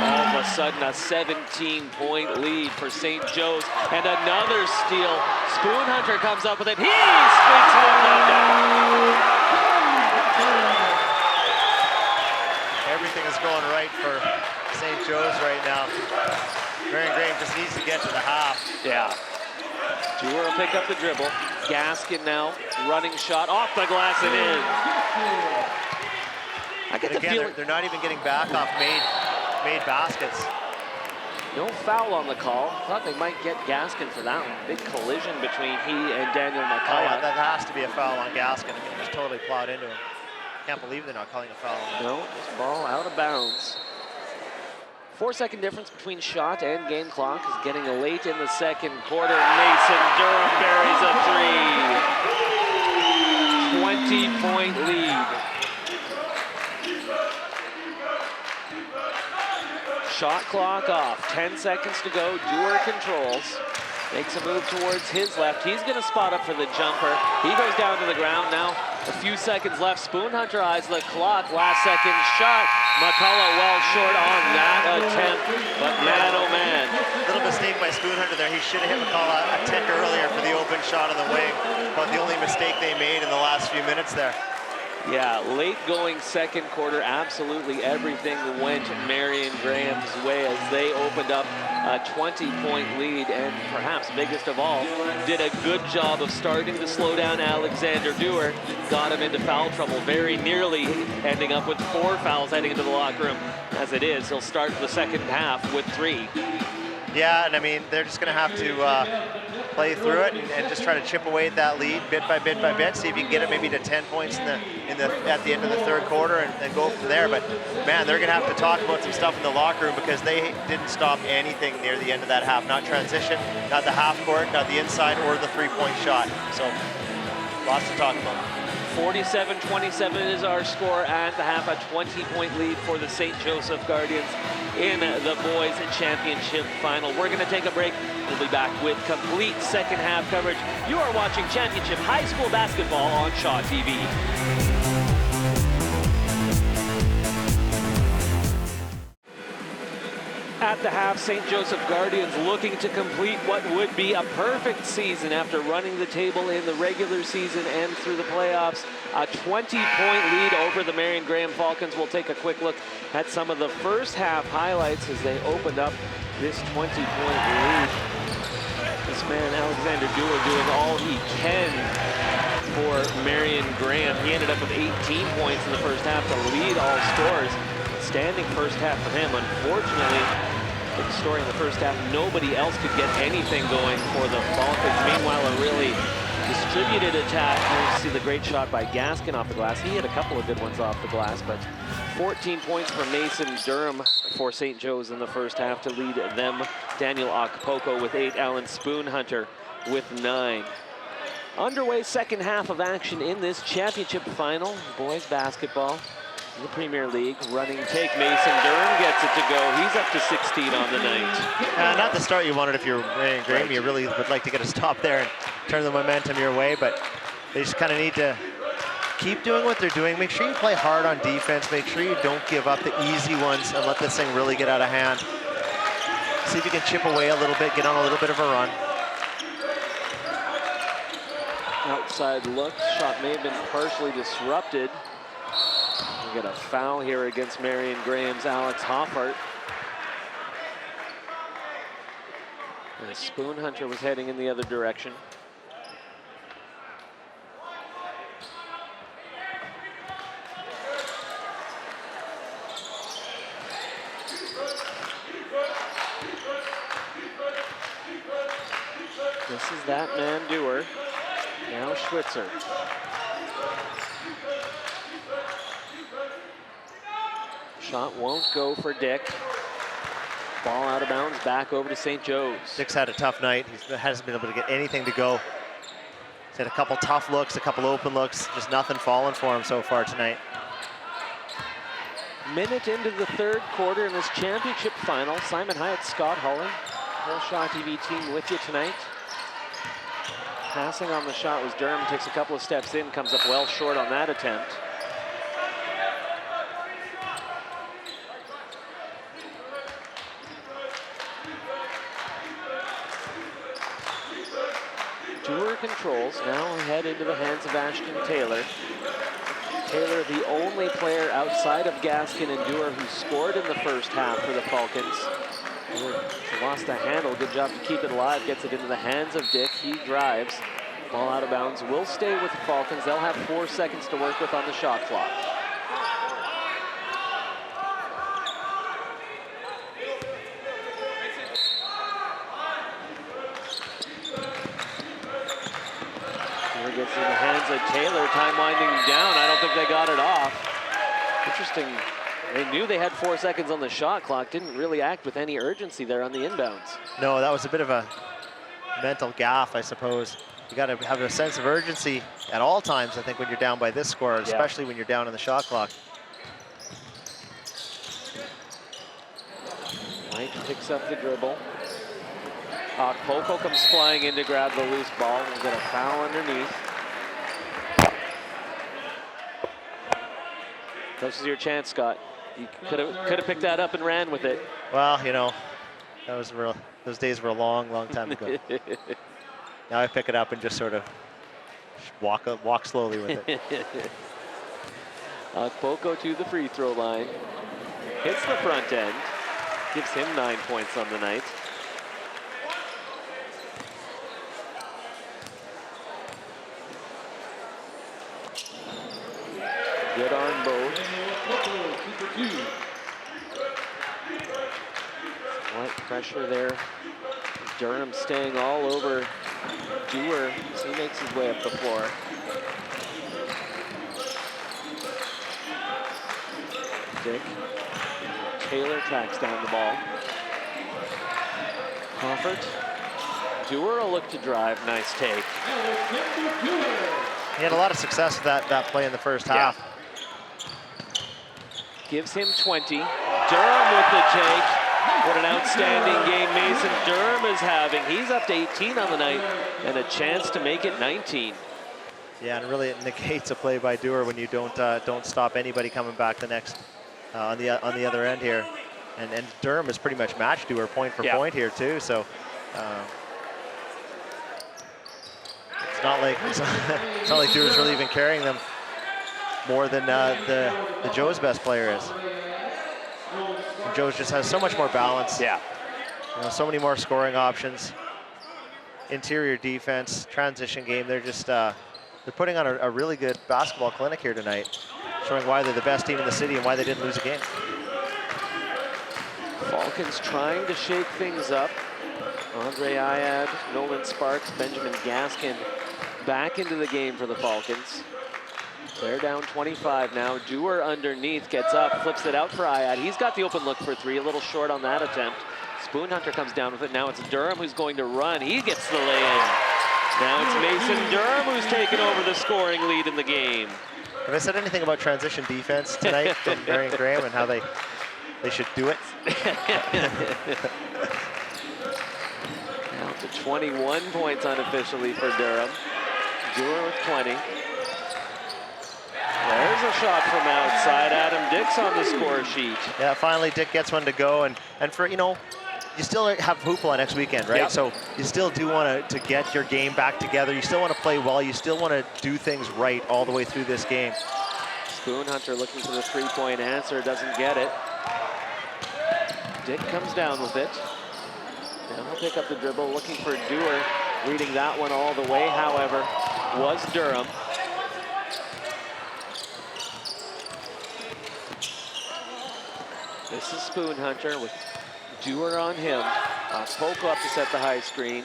All of a sudden, a 17-point lead for St. Joe's, and another steal. Spoon Hunter comes up with it. He squeaks one down. Everything is going right for St. Joe's right now. Marion Graham just needs to get to the half. Yeah. Dewar will pick up the dribble. Gaskin now, running shot off the glass and in. I get the feeling they're not even getting back off made baskets. No foul on the call. Thought they might get Gaskin for that one. Big collision between he and Daniel McCullough. That has to be a foul on Gaskin. I mean, just totally plowed into him. Can't believe they're not calling a foul on him. No, this ball out of bounds. 4-second difference between shot and game clock is getting late in the second quarter. Mason Durham buries a 3. 20-point lead. Shot clock off. 10 seconds to go. Dewar controls. Makes a move towards his left. He's going to spot up for the jumper. He goes down to the ground now. A few seconds left. Spoon Hunter eyes the clock. Last second shot. McCullough well short on that attempt. But man, oh man. Little mistake by Spoon Hunter there. He should have hit McCullough a tick earlier for the open shot on the wing. But the only mistake they made in the last few minutes there. Yeah, late going second quarter, absolutely everything went Marion Graham's way as they opened up a 20-point lead, and perhaps biggest of all, did a good job of starting to slow down Alexander Dewar, got him into foul trouble, very nearly ending up with 4 fouls heading into the locker room. As it is, he'll start the second half with 3. Yeah, and I mean, they're just going to have to play through it and just try to chip away at that lead bit by bit by bit. See if you can get it maybe to 10 points at the end of the third quarter and go from there. But man, they're going to have to talk about some stuff in the locker room because they didn't stop anything near the end of that half. Not transition, not the half court, not the inside or the 3-point shot. So lots to talk about. 47-27 is our score at the half, a 20-point lead for the St. Joseph Guardians in the boys championship final. We're going to take a break. We'll be back with complete second half coverage. You are watching championship high school basketball on Shaw TV. at the half, St. Joseph Guardians looking to complete what would be a perfect season after running the table in the regular season and through the playoffs. A 20-point lead over the Marion Graham Falcons. We'll take a quick look at some of the first half highlights as they opened up this 20-point lead. This man, Alexander Dewar, doing all he can for Marion Graham. He ended up with 18 points in the first half to lead all scores. Standing first half for him. Unfortunately, big story in the first half, nobody else could get anything going for the Falcons. Meanwhile, a really distributed attack. You see the great shot by Gaskin off the glass. He had a couple of good ones off the glass, but 14 points for Mason Durham for St. Joe's in the first half to lead them. Daniel Okpoko with 8, Alan Spoonhunter with 9. Underway second half of action in this championship final. Boys basketball. The Premier League, running take, Mason Durham gets it to go. He's up to 16 on the night. Not the start you wanted if you're Marion Graham. Right. You really would like to get a stop there and turn the momentum your way, but they just kind of need to keep doing what they're doing. Make sure you play hard on defense. Make sure you don't give up the easy ones and let this thing really get out of hand. See if you can chip away a little bit, get on a little bit of a run. Outside look, shot may have been partially disrupted. We get a foul here against Marion Graham's Alex Hoffart. And Spoonhunter was heading in the other direction. This is that man Dewar. Now Schwitzer. Shot won't go for Dick. Ball out of bounds, back over to St. Joe's. Dick's had a tough night. He hasn't been able to get anything to go. He's had a couple tough looks, a couple open looks, just nothing falling for him so far tonight. Minute into the third quarter in this championship final. Simon Hyatt, Scott Hulling, whole Shaw TV team with you tonight. Passing on the shot was Durham, takes a couple of steps in, comes up well short on that attempt. Dewar controls, now head into the hands of Ashton Taylor. Taylor, the only player outside of Gaskin and Dewar who scored in the first half for the Falcons. He lost the handle, good job to keep it alive, gets it into the hands of Dick, he drives. Ball out of bounds, will stay with the Falcons. They'll have 4 seconds to work with on the shot clock. Gets in the hands of Taylor, time winding down. I don't think they got it off. Interesting. They knew they had 4 seconds on the shot clock, didn't really act with any urgency there on the inbounds. No, that was a bit of a mental gaffe, I suppose. You got to have a sense of urgency at all times, I think, when you're down by this score, especially when you're down on the shot clock. Mike picks up the dribble. Okpoko comes flying in to grab the loose ball. We'll get a foul underneath. This is your chance, Scott. You could have picked that up and ran with it. Well, you know, that was real. Those days were a long, long time ago. Now I pick it up and just sort of walk slowly with it. Okpoko to the free throw line. Hits the front end. Gives him 9 points on the night. Good on both. Slight pressure there. Durham staying all over Dewar as he makes his way up the floor. Dick. Taylor tracks down the ball. Hoffart. Dewar will look to drive. Nice take. He had a lot of success with that play in the first half. Gives him 20. Durham with the take. What an outstanding game Mason Durham is having. He's up to 18 on the night and a chance to make it 19. Yeah, and really it negates a play by Dewar when you don't stop anybody coming back the next on the other end here. And Durham is pretty much matched Dewar point for point here too. So it's not like Dewar's really even carrying them more than the Joe's best player is. And Joe's just has so much more balance. Yeah. You know, so many more scoring options. Interior defense, transition game. They're just they're putting on a really good basketball clinic here tonight, showing why they're the best team in the city and why they didn't lose a game. Falcons trying to shake things up. Andre Ayad, Nolan Sparks, Benjamin Gaskin back into the game for the Falcons. They're down 25 now. Dewar underneath, gets up, flips it out for Ayad. He's got the open look for three, a little short on that attempt. Spoon Hunter comes down with it. Now it's Durham who's going to run. He gets the lay-in. Now it's Mason Durham who's taken over the scoring lead in the game. Have I said anything about transition defense tonight from Marion Graham and how they should do it? Now to 21 points unofficially for Durham. Dewar with 20. There's a shot from outside. Adam Dick's on the score sheet. Yeah, finally Dick gets one to go, and for, you know, you still have Hoopla next weekend, right? Yep. So you still do want to get your game back together. You still want to play well. You still want to do things right all the way through this game. Spoon Hunter looking for the three-point answer, doesn't get it. Dick comes down with it. Now he'll pick up the dribble, looking for Dewar. Leading that one all the way, however, was Durham. This is Spoon Hunter with Dewar on him. Poke up to set the high screen.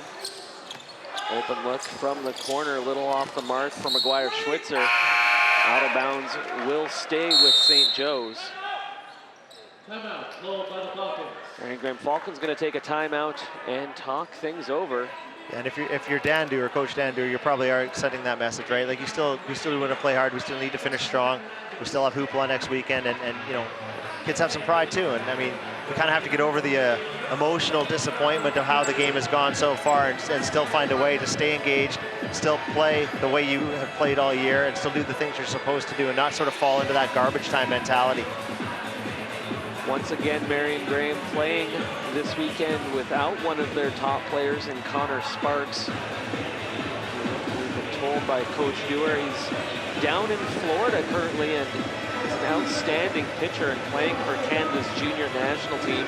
Open look from the corner, a little off the mark for McGuire Schwitzer. Out of bounds, will stay with St. Joe's. Timeout, called by the Falcons. Marion Graham Falcons going to take a timeout and talk things over. And if you're Dan Dewar, Coach Dan Dewar, you probably are sending that message, right? Like we still want to play hard. We still need to finish strong. We still have Hoopla next weekend, and you know, kids have some pride too. And I mean, we kind of have to get over the emotional disappointment of how the game has gone so far, and still find a way to stay engaged, still play the way you have played all year, and still do the things you're supposed to do, and not sort of fall into that garbage time mentality. Once again, Marion Graham playing this weekend without one of their top players in Connor Sparks. We've been told by Coach Dewar he's down in Florida currently, and is an outstanding pitcher and playing for Canada's junior national team.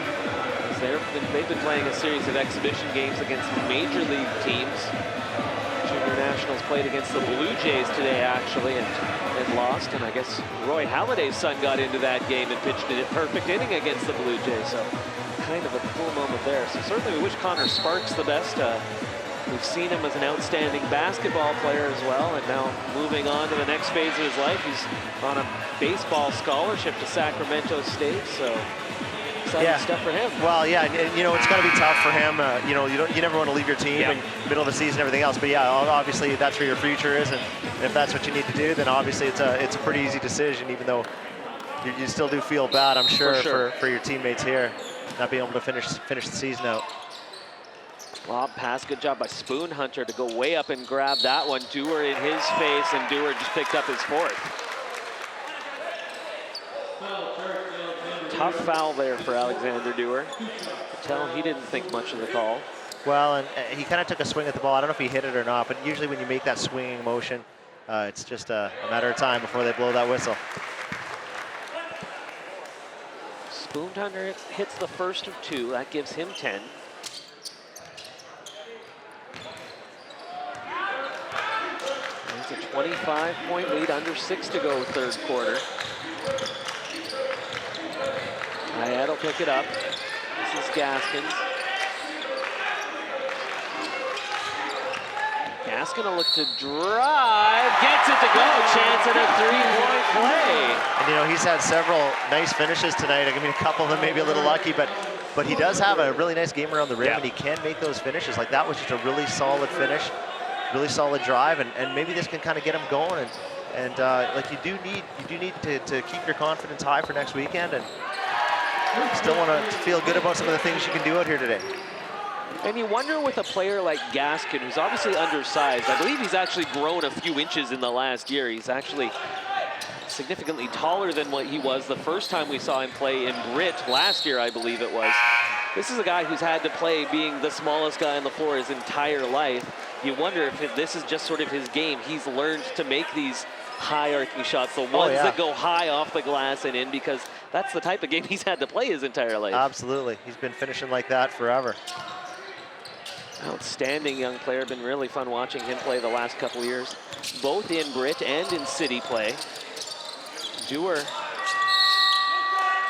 They've been playing a series of exhibition games against major league teams. Junior Nationals played against the Blue Jays today, actually, and lost. And I guess Roy Halliday's son got into that game and pitched a perfect inning against the Blue Jays. So kind of a cool moment there. So certainly we wish Connor Sparks the best. We've seen him as an outstanding basketball player as well, and now moving on to the next phase of his life. He's on a baseball scholarship to Sacramento State, so exciting stuff for him. Well, yeah, and you know, it's going to be tough for him. You know, you never want to leave your team in the middle of the season and everything else, but yeah, obviously that's where your future is, and if that's what you need to do, then obviously it's a pretty easy decision, even though you still do feel bad, I'm sure, for your teammates here, not being able to finish the season out. Lob pass, good job by Spoon Hunter to go way up and grab that one. Dewar in his face, and Dewar just picked up his fourth. Tough foul there for Alexander Dewar. Tell he didn't think much of the call. Well, and he kind of took a swing at the ball. I don't know if he hit it or not, but usually when you make that swinging motion, it's just a matter of time before they blow that whistle. Spoon Hunter hits the first of two. That gives him 10. It's a 25-point lead, under 6 to go, third quarter. Ayad will pick it up. This is Gaskins. Gaskin will look to drive, gets it to go, chance at a three-point play. And you know, he's had several nice finishes tonight. I mean, a couple of them maybe a little lucky, but he does have a really nice game around the rim, and he can make those finishes. Like that was just a really solid finish, really solid drive, and maybe this can kind of get him going. And like you do need to keep your confidence high for next weekend, and still want to feel good about some of the things you can do out here today. And you wonder with a player like Gaskin, who's obviously undersized. I believe he's actually grown a few inches in the last year. He's actually significantly taller than what he was the first time we saw him play in Brit last year, I believe it was. This is a guy who's had to play being the smallest guy on the floor his entire life. You wonder if this is just sort of his game. He's learned to make these high arcing shots, the ones that go high off the glass and in, because that's the type of game he's had to play his entire life. Absolutely. He's been finishing like that forever. Outstanding young player. Been really fun watching him play the last couple years, both in Brit and in city play. Dewar.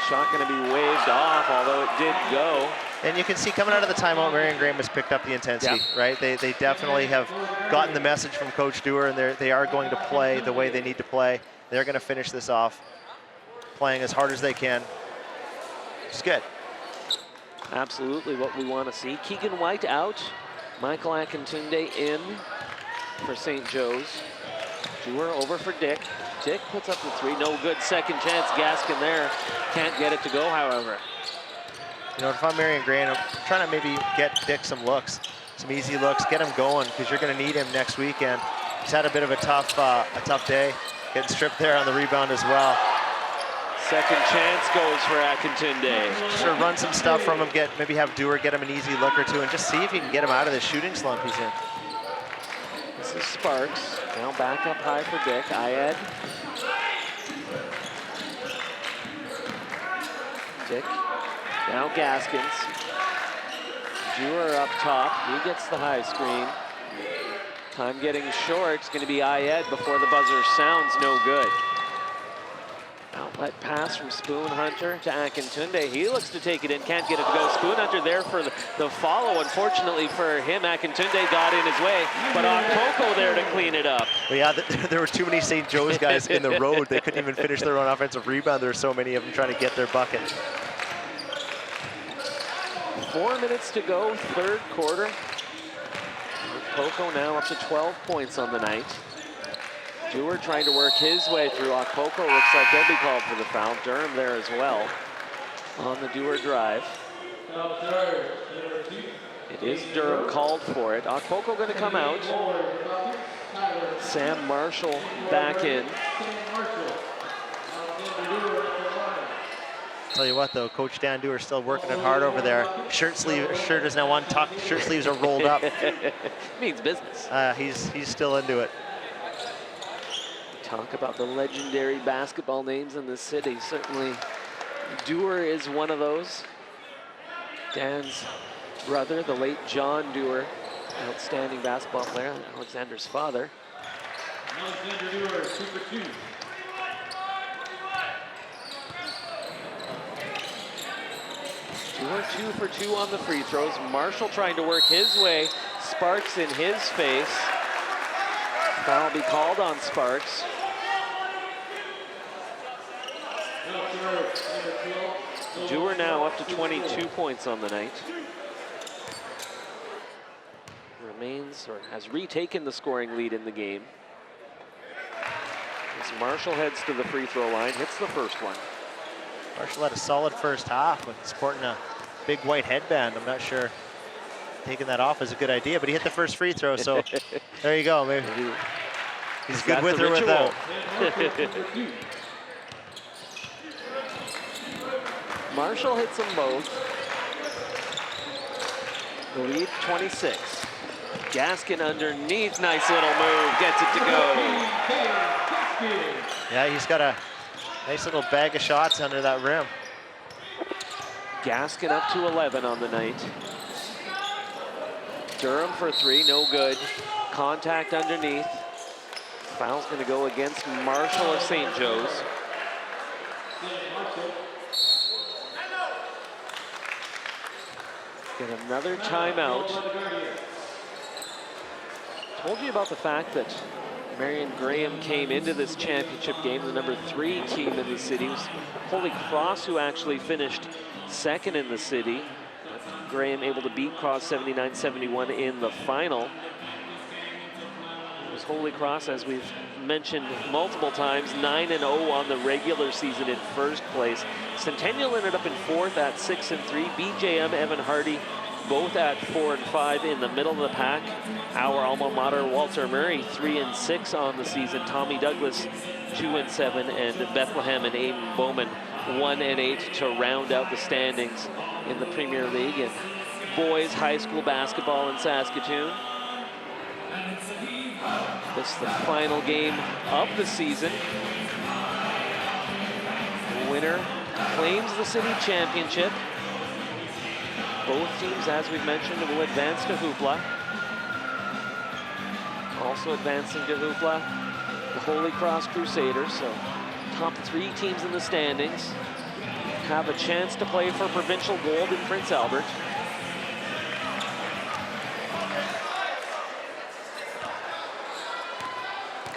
Shot going to be waved off, although it did go. And you can see coming out of the timeout, Marion Graham has picked up the intensity, right? They definitely have gotten the message from Coach Dewar, and they are going to play the way they need to play. They're going to finish this off, playing as hard as they can. It's good. Absolutely what we want to see. Keegan White out. Michael Akintunde in for St. Joe's. Dewar over for Dick. Dick puts up the three. No good. Second chance. Gaskin there. Can't get it to go, however. You know, if I'm Marion Graham, I'm trying to maybe get Dick some looks, some easy looks, get him going, because you're going to need him next weekend. He's had a bit of a tough day, getting stripped there on the rebound as well. Second chance goes for Akintunde. Just sort of run some stuff from him, maybe have Dewar get him an easy look or two, and just see if you can get him out of this shooting slump he's in. This is Sparks. Now back up high for Dick. Ayed. Dick. Now Gaskins. Dewar up top. He gets the high screen. Time getting short. It's going to be Ayed before the buzzer sounds. No good. Outlet pass from Spoon Hunter to Akintunde. He looks to take it in, can't get it to go. Spoon Hunter there for the follow. Unfortunately for him, Akintunde got in his way, but Okpoko there to clean it up. Well, yeah, there were too many St. Joe's guys in the road. They couldn't even finish their own offensive rebound. There were so many of them trying to get their bucket. 4 minutes to go, third quarter. Okpoko now up to 12 points on the night. Dewar trying to work his way through. Okpoko looks like they'll be called for the foul. Durham there as well on the Dewar drive. It is Durham called for it. Okpoko going to come out. Sam Marshall back in. Tell you what though, Coach Dan Dewar still working it hard over there. Shirt is now untucked. Shirt sleeves are rolled up. Means business. He's still into it. Talk about the legendary basketball names in the city. Certainly, Dewar is one of those. Dan's brother, the late John Dewar, outstanding basketball player, Alexander's father. Alexander Dewar, 2 for 2. Dewar 2 for 2 on the free throws. Marshall trying to work his way. Sparks in his face. Foul be called on Sparks. Dewar now up to 22 points on the night. Remains, or has retaken the scoring lead in the game. As Marshall heads to the free throw line, hits the first one. Marshall had a solid first half with sporting a big white headband. I'm not sure taking that off is a good idea, but he hit the first free throw, so there you go. Maybe he's good with or without. Marshall hits them both. The lead 26. Gaskin underneath, nice little move, gets it to go. Yeah, he's got a nice little bag of shots under that rim. Gaskin up to 11 on the night. Durham for 3, no good. Contact underneath. Foul's going to go against Marshall of St. Joe's. Get another timeout. Told you about the fact that Marion Graham came into this championship game, the number 3 team in the city. It was Holy Cross who actually finished second in the city. Graham able to beat Cross 79-71 in the final. It was Holy Cross, as we've mentioned multiple times, 9-0 on the regular season in first place. Centennial ended up in 4th at 6-3. BJM, Evan Hardy, both at 4 and 5 in the middle of the pack. Our alma mater, Walter Murray, 3 and 6 on the season. Tommy Douglas, 2 and 7, and Bethlehem and Aiden Bowman, 1 and 8 to round out the standings in the Premier League in boys high school basketball in Saskatoon. This is the final game of the season. The winner claims the city championship. Both teams, as we've mentioned, will advance to Hoopla. Also advancing to Hoopla, the Holy Cross Crusaders. So top 3 teams in the standings have a chance to play for provincial gold in Prince Albert.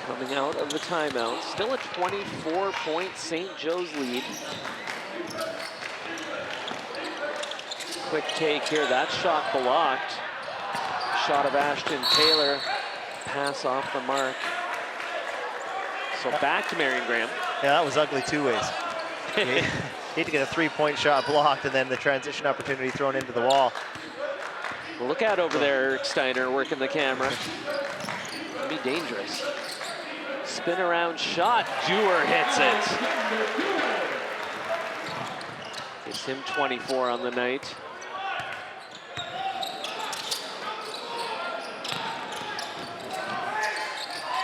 Coming out of the timeout, still a 24-point St. Joe's lead. Quick take here, that shot blocked. Shot of Ashton Taylor, pass off the mark. So back to Marion Graham. Yeah, that was ugly 2 ways. You need to get a 3-point shot blocked and then the transition opportunity thrown into the wall. Look out over there, Eric Steiner working the camera. It'll be dangerous. Spin around shot, Dewar hits it. Gives him 24 on the night.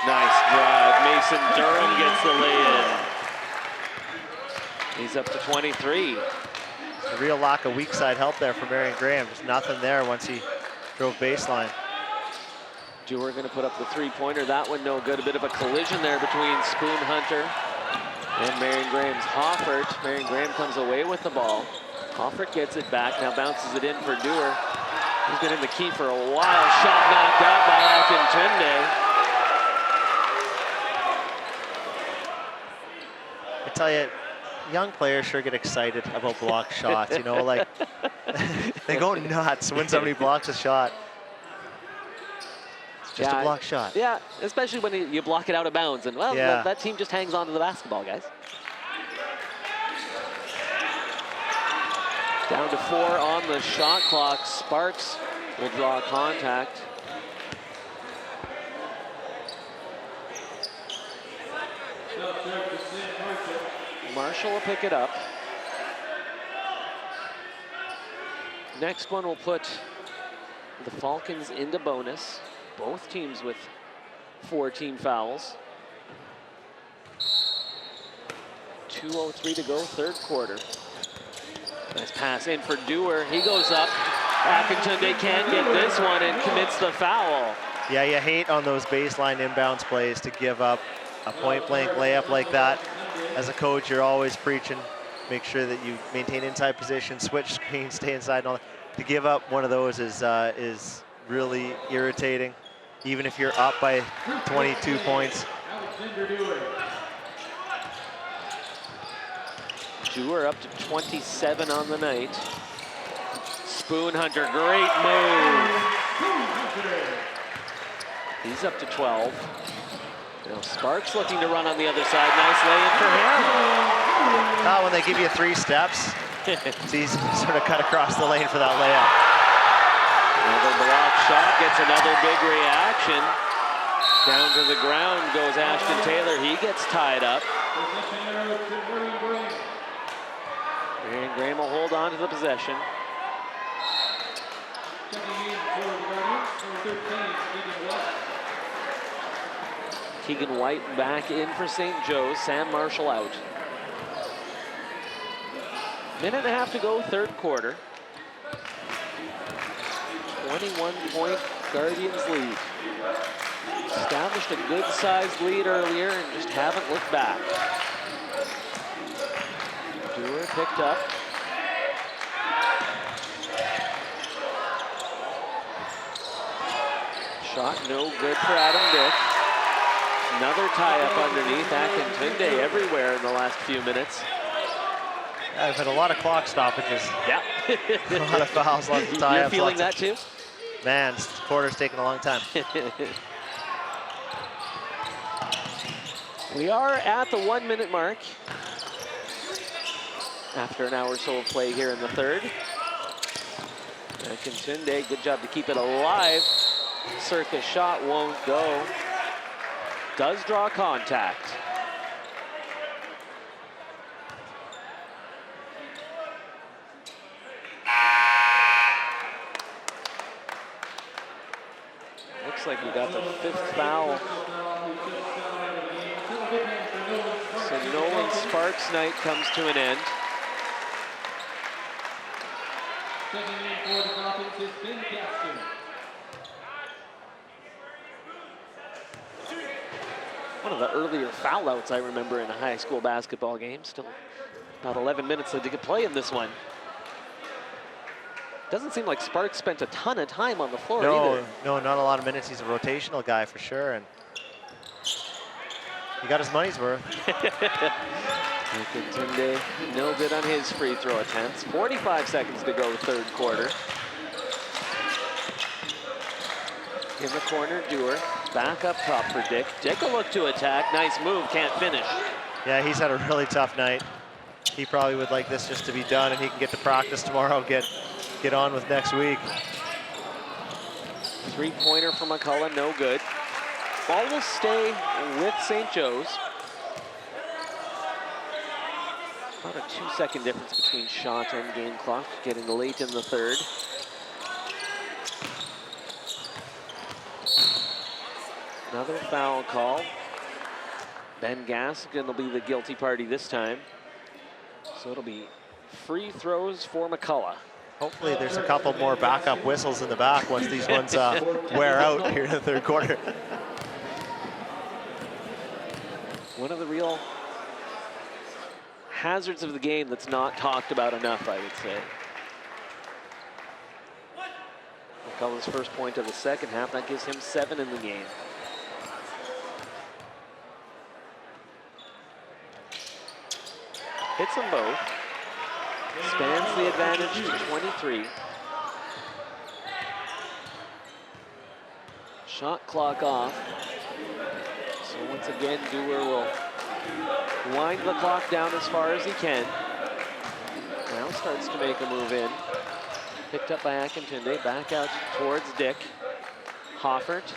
Nice drive, Mason Durham gets the lay-in. He's up to 23. A real lack of weak side help there for Marion Graham. Just nothing there once he drove baseline. Dewar going to put up the 3-pointer. That one no good. A bit of a collision there between Spoon Hunter and Marion Graham's Hoffert. Marion Graham comes away with the ball. Hoffert gets it back, now bounces it in for Dewar. He's been in the key for a while. Shot knocked out by Akintunde. I tell you, young players sure get excited about blocked shots, you know, like they go nuts when somebody blocks a shot. It's just a block shot. Yeah, especially when you block it out of bounds. And, well, that team just hangs on to the basketball, guys. Down to 4 on the shot clock. Sparks will draw contact. Marshall will pick it up. Next one will put the Falcons into bonus. Both teams with 4 team fouls. 2:03 to go, 3rd quarter. Nice pass in for Dewar. He goes up. Akintunde can't get this one and commits the foul. Yeah, you hate on those baseline inbounds plays to give up a point-blank layup like that. As a coach, you're always preaching, make sure that you maintain inside position, switch screens, stay inside, and all that. To give up one of those is really irritating, even if you're up by 22 points. Dewar up to 27 on the night. Spoon Hunter, great move. He's up to 12. Now Sparks looking to run on the other side. Nice lay-in for him. When they give you 3 steps, it's easy to sort of cut across the lane for that layup. Another block shot, gets another big reaction. Down to the ground goes Ashton Taylor. He gets tied up. Marion Graham will hold on to the possession. Keegan White back in for St. Joe's. Sam Marshall out. Minute and a half to go, 3rd quarter. 21-point Guardians lead. Established a good-sized lead earlier and just haven't looked back. Dewar picked up. Shot no good for Adam Dick. Another tie-up underneath. Akintunde everywhere in the last few minutes. Yeah, I've had a lot of clock stoppages. Yeah. A lot of fouls, lots of tie-ups. You're feeling that too? Man, this quarter's taking a long time. We are at the 1-minute mark. After an hour or so of play here in the 3rd. And Kintunde, good job to keep it alive. Circus shot won't go. Does draw contact. Looks like we got the 5th foul. So Nolan Sparks' night comes to an end. Second in for the Falcons is Ben Gaston. One of the earlier foul outs I remember in a high school basketball game. Still about 11 minutes to play in this one. Doesn't seem like Sparks spent a ton of time on the floor either. No, not a lot of minutes. He's a rotational guy for sure, and he got his money's worth. Tunde, no good on his free throw attempts. 45 seconds to go, third quarter. In the corner, Dewar. Back up top for Dick. Dick will look to attack. Nice move, can't finish. Yeah, he's had a really tough night. He probably would like this just to be done, and he can get to practice tomorrow, get on with next week. Three-pointer from McCullough, no good. Ball will stay with St. Joe's. About a 2-second difference between shot and game clock, getting late in the third. Another foul call. Ben Gass gonna be the guilty party this time. So it'll be free throws for McCullough. Hopefully there's a couple more backup whistles in the back once these ones wear out here in the third quarter. One of the real hazards of the game that's not talked about enough, I would say. McCullough's first point of the second half, that gives him 7 in the game. Hits them both. Spans the advantage to 23. Shot clock off. So once again, Dewar will wind the clock down as far as he can. Now starts to make a move in. Picked up by Akintunde, back out towards Dick. Hoffert.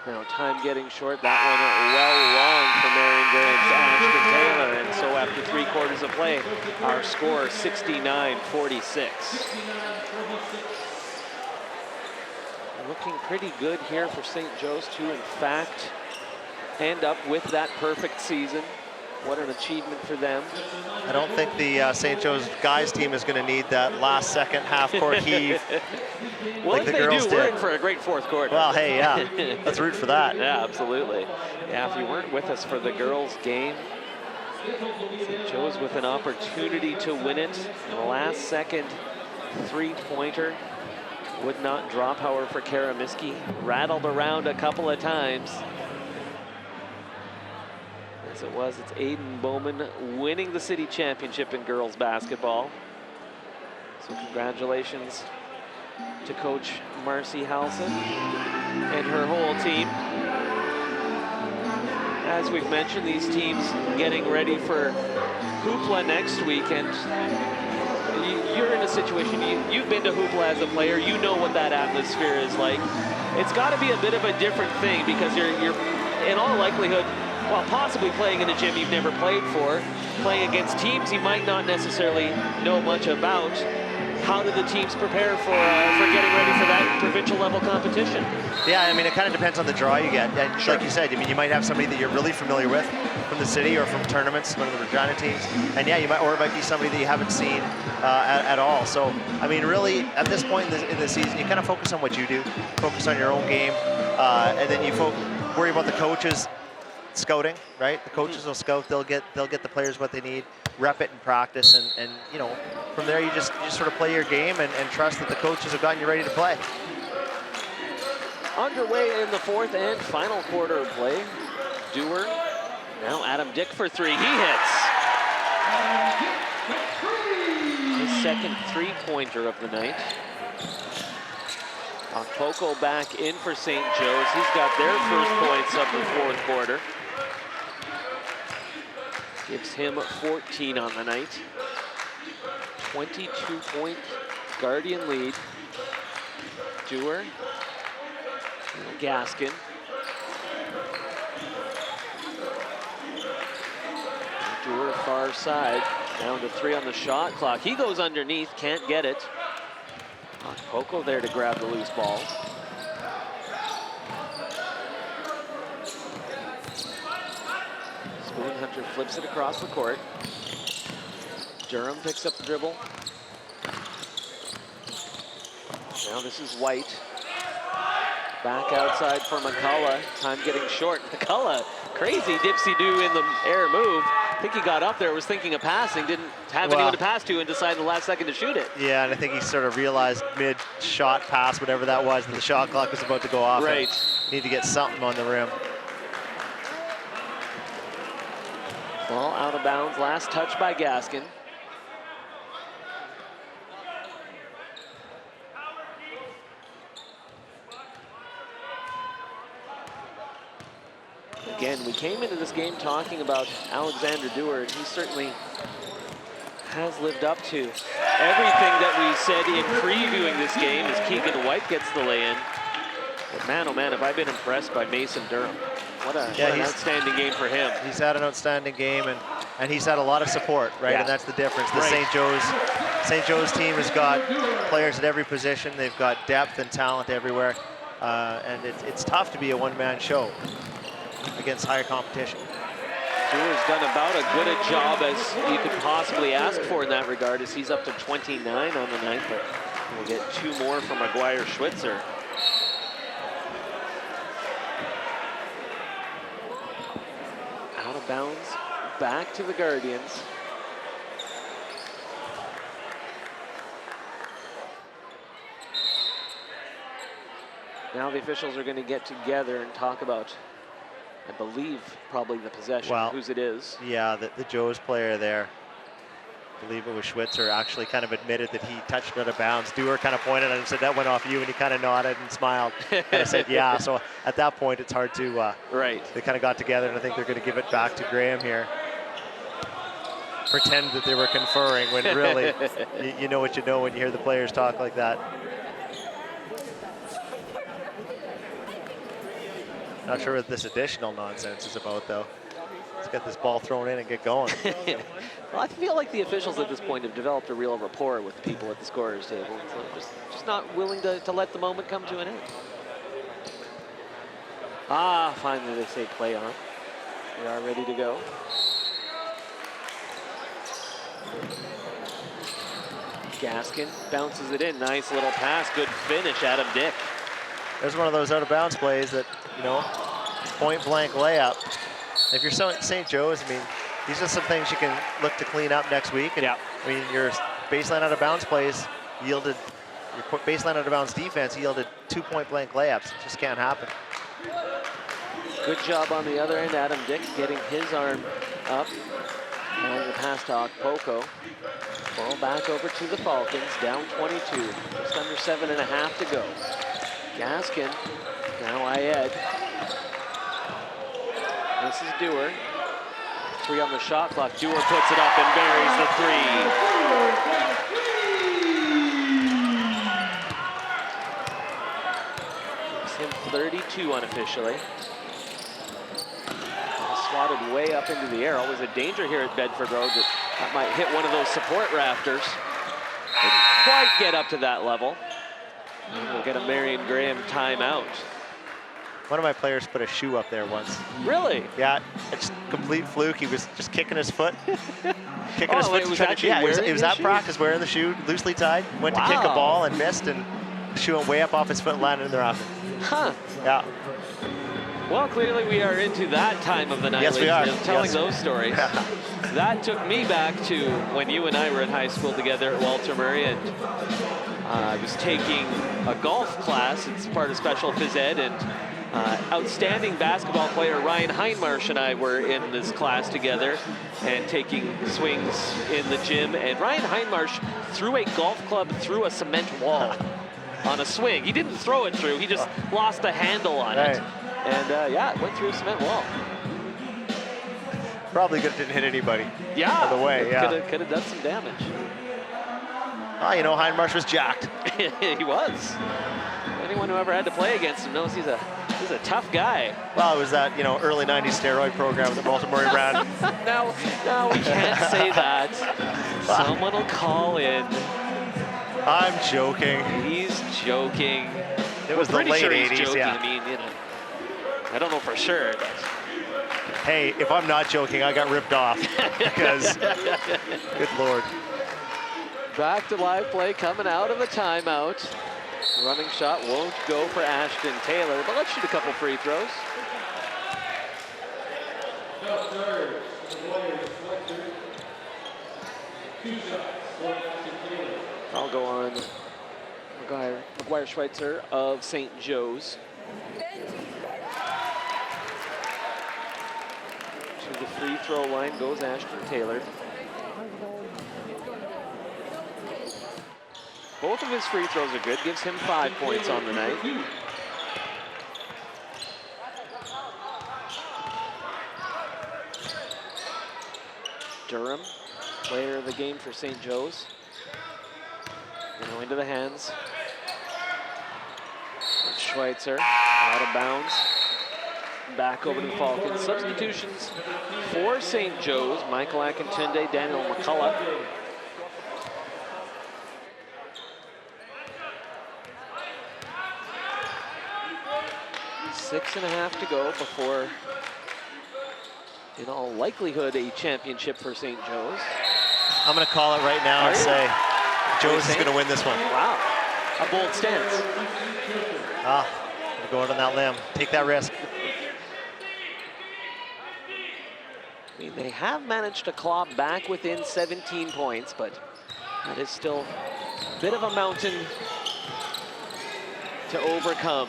Now time getting short. That one well long for Marion Graham's Ashton Taylor. And so after 3 quarters of play, our score 69-46. Looking pretty good here for St. Joe's to, in fact, end up with that perfect season. What an achievement for them. I don't think the St. Joe's guys team is going to need that last second half-court heave Well, like if the they girls do, did. we're in for a great fourth quarter. Well, hey, yeah, let's root for that. Yeah, absolutely. Yeah, if you weren't with us for the girls' game, St. Joe's with an opportunity to win it. And a last-second three-pointer would not drop, however, for Kara Miskey. Rattled around a couple of times. As it was, it's Aiden Bowman winning the city championship in girls basketball. So congratulations to Coach Marcy Halson and her whole team. As we've mentioned, these teams getting ready for Hoopla next week, and you're in a situation, you've been to Hoopla as a player, you know what that atmosphere is like. It's got to be a bit of a different thing because you're in all likelihood, while possibly playing in a gym you've never played for, playing against teams you might not necessarily know much about. How do the teams prepare for getting ready for that provincial level competition? Yeah, I mean, it kind of depends on the draw you get. And Sure. Like you said, I mean, you might have somebody that you're really familiar with from the city or from tournaments, one of the Regina teams. And yeah, or it might be somebody that you haven't seen at all. So, I mean, really, at this point in the season, you kind of focus on what you do, focus on your own game, and then you worry about the coaches scouting, right? The coaches will scout, they'll get the players what they need, rep it in practice, and you know, from there you just sort of play your game and trust that the coaches have gotten you ready to play. Underway in the fourth and final quarter of play. Dewar, now Adam Dick for 3, he hits. His second three-pointer of the night. Okpoko back in for St. Joe's. He's got their first points of the fourth quarter. Gives him 14 on the night. 22-point Guardian lead. Dewar. Gaskin. Dewar far side. Down to 3 on the shot clock. He goes underneath, can't get it. Poco there to grab the loose ball. Spoon Hunter flips it across the court. Durham picks up the dribble. Now this is White. Back outside for McCullough. Time getting short. McCullough, crazy dipsy-do in the air move. I think he got up there, was thinking of passing, didn't have anyone to pass to, and decided the last second to shoot it. Yeah, and I think he sort of realized mid-shot pass, whatever that was, that the shot clock was about to go off. Right. Need to get something on the rim. Ball out of bounds. Last touch by Gaskin. Again, we came into this game talking about Alexander Dewar, and he certainly has lived up to everything that we said in previewing this game as Keegan White gets the lay-in. But man, oh man, have I been impressed by Mason Durham. What an outstanding game for him. He's had an outstanding game, and he's had a lot of support, right? Yeah. And that's the difference. The St. Joe's team has got players at every position. They've got depth and talent everywhere. And it's tough to be a one-man show against higher competition. Dewar's done about as good a job as you could possibly ask for in that regard, as he's up to 29 on the night, but we'll get 2 more from Maguire Schwitzer. Out of bounds, back to the Guardians. Now the officials are going to get together and talk about, I believe, probably the possession, whose it is. Yeah, the Joe's player there, I believe it was Schwitzer, actually kind of admitted that he touched it out of bounds. Dewar kind of pointed at him and said, "That went off you," and he kind of nodded and smiled. And I said, yeah, so at that point it's hard to, right. They kind of got together, and I think they're going to give it back to Graham here. Pretend that they were conferring when really, you know what you know when you hear the players talk like that. Not sure what this additional nonsense is about, though. Let's get this ball thrown in and get going. Well, I feel like the officials at this point have developed a real rapport with the people at the scorer's table. So just not willing to let the moment come to an end. Ah, finally they say play on. We are ready to go. Gaskin bounces it in. Nice little pass. Good finish, Adam Dick. There's one of those out of bounds plays that, you know, point blank layup. If you're St. Joe's, I mean, these are some things you can look to clean up next week. And, I mean, your baseline out of bounds plays yielded, your baseline out of bounds defense yielded 2 point blank layups. It just can't happen. Good job on the other end. Adam Dick getting his arm up. And the pass to Poco. Ball back over to the Falcons, down 22. Just under 7.5 to go. Gaskin, now Ayed. This is Dewar. 3 on the shot clock. Dewar puts it up and buries the 3. Makes him 32 unofficially. Swatted way up into the air. Always a danger here at Bedford Road that might hit one of those support rafters. Didn't quite get up to that level. And we'll get a Marion Graham timeout. One of my players put a shoe up there once. Really? Yeah, it's complete fluke. He was just kicking his foot. Kicking his foot. Wait, was actually it was at practice wearing the shoe, loosely tied. Went to kick a ball and missed, and the shoe went way up off his foot and landed in the rafter. Huh. Yeah. Well, clearly we are into that time of the night. Yes, we are. Telling those stories. That took me back to when you and I were in high school together at Walter Murray, and I was taking a golf class. It's part of special phys ed, and outstanding basketball player Ryan Heinmarsh and I were in this class together and taking swings in the gym. And Ryan Heinmarsh threw a golf club through a cement wall on a swing. He didn't throw it through. He just lost the handle on it. And yeah, it went through a cement wall. Probably didn't hit anybody. Yeah. On the way, yeah. Could have done some damage. Oh, you know, Heinmarsh was jacked. He was. anyone who ever had to play against him knows he's a tough guy. Well, it was that, you know, early 90s steroid program that Baltimore ran. Now we can't say that. Someone will call in. I'm joking. He's joking. It was the Pretty late sure he's 80s, joking. yeah. I mean, you know, I don't know for sure. But Hey, if I'm not joking, I got ripped off because, good Lord. back to live play coming out of a timeout. Running shot won't go for Ashton Taylor, but let's shoot a couple free throws. I'll go on McGuire Schweitzer of St. Joe's. To the free throw line goes Ashton Taylor. Both of his free throws are good, gives him 5 points on the night. Durham, player of the game for St. Joe's. Now into the hands of Schweitzer, out of bounds. Back over to the Falcons. Substitutions for St. Joe's, Michael Akintunde, Daniel McCullough. Six and a half to go before, in all likelihood, a championship for St. Joe's. I'm going to call it right now and say Joe's is going to win this one. Wow, a bold stance. I'm going to go out on that limb. Take that risk. I mean, they have managed to claw back within 17 points, but that is still a bit of a mountain to overcome.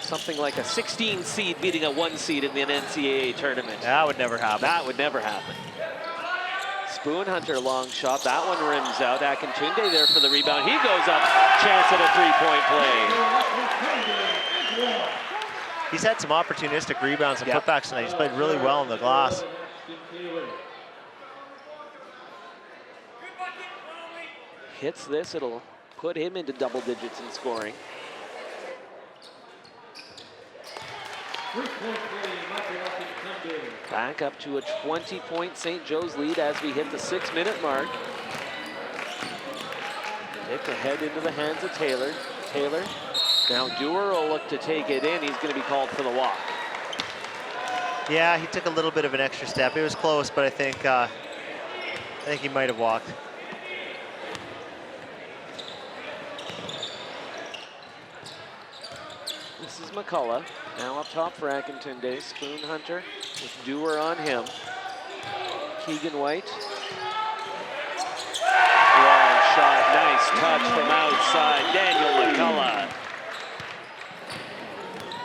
Something like a 16 seed beating a 1 seed in the NCAA tournament. That would never happen. That would never happen. Spoon Hunter long shot. That one rims out. Akintunde there for the rebound. He goes up. Chance at a three-point play. He's had some opportunistic rebounds and putbacks tonight. He's played really well in the glass. Hits this, it'll put him into double digits in scoring. Back up to a 20-point St. Joe's lead as we hit the 6-minute mark. Nick ahead into the hands of Taylor. Taylor, now Dewar will look to take it in. He's going to be called for the walk. Yeah, he took a little bit of an extra step. It was close, but I think he might have walked. This is McCullough. Now up top for Akintunde. Spoon Hunter with Dewar on him. Keegan White. Long shot. Nice touch from outside. Daniel McCullough.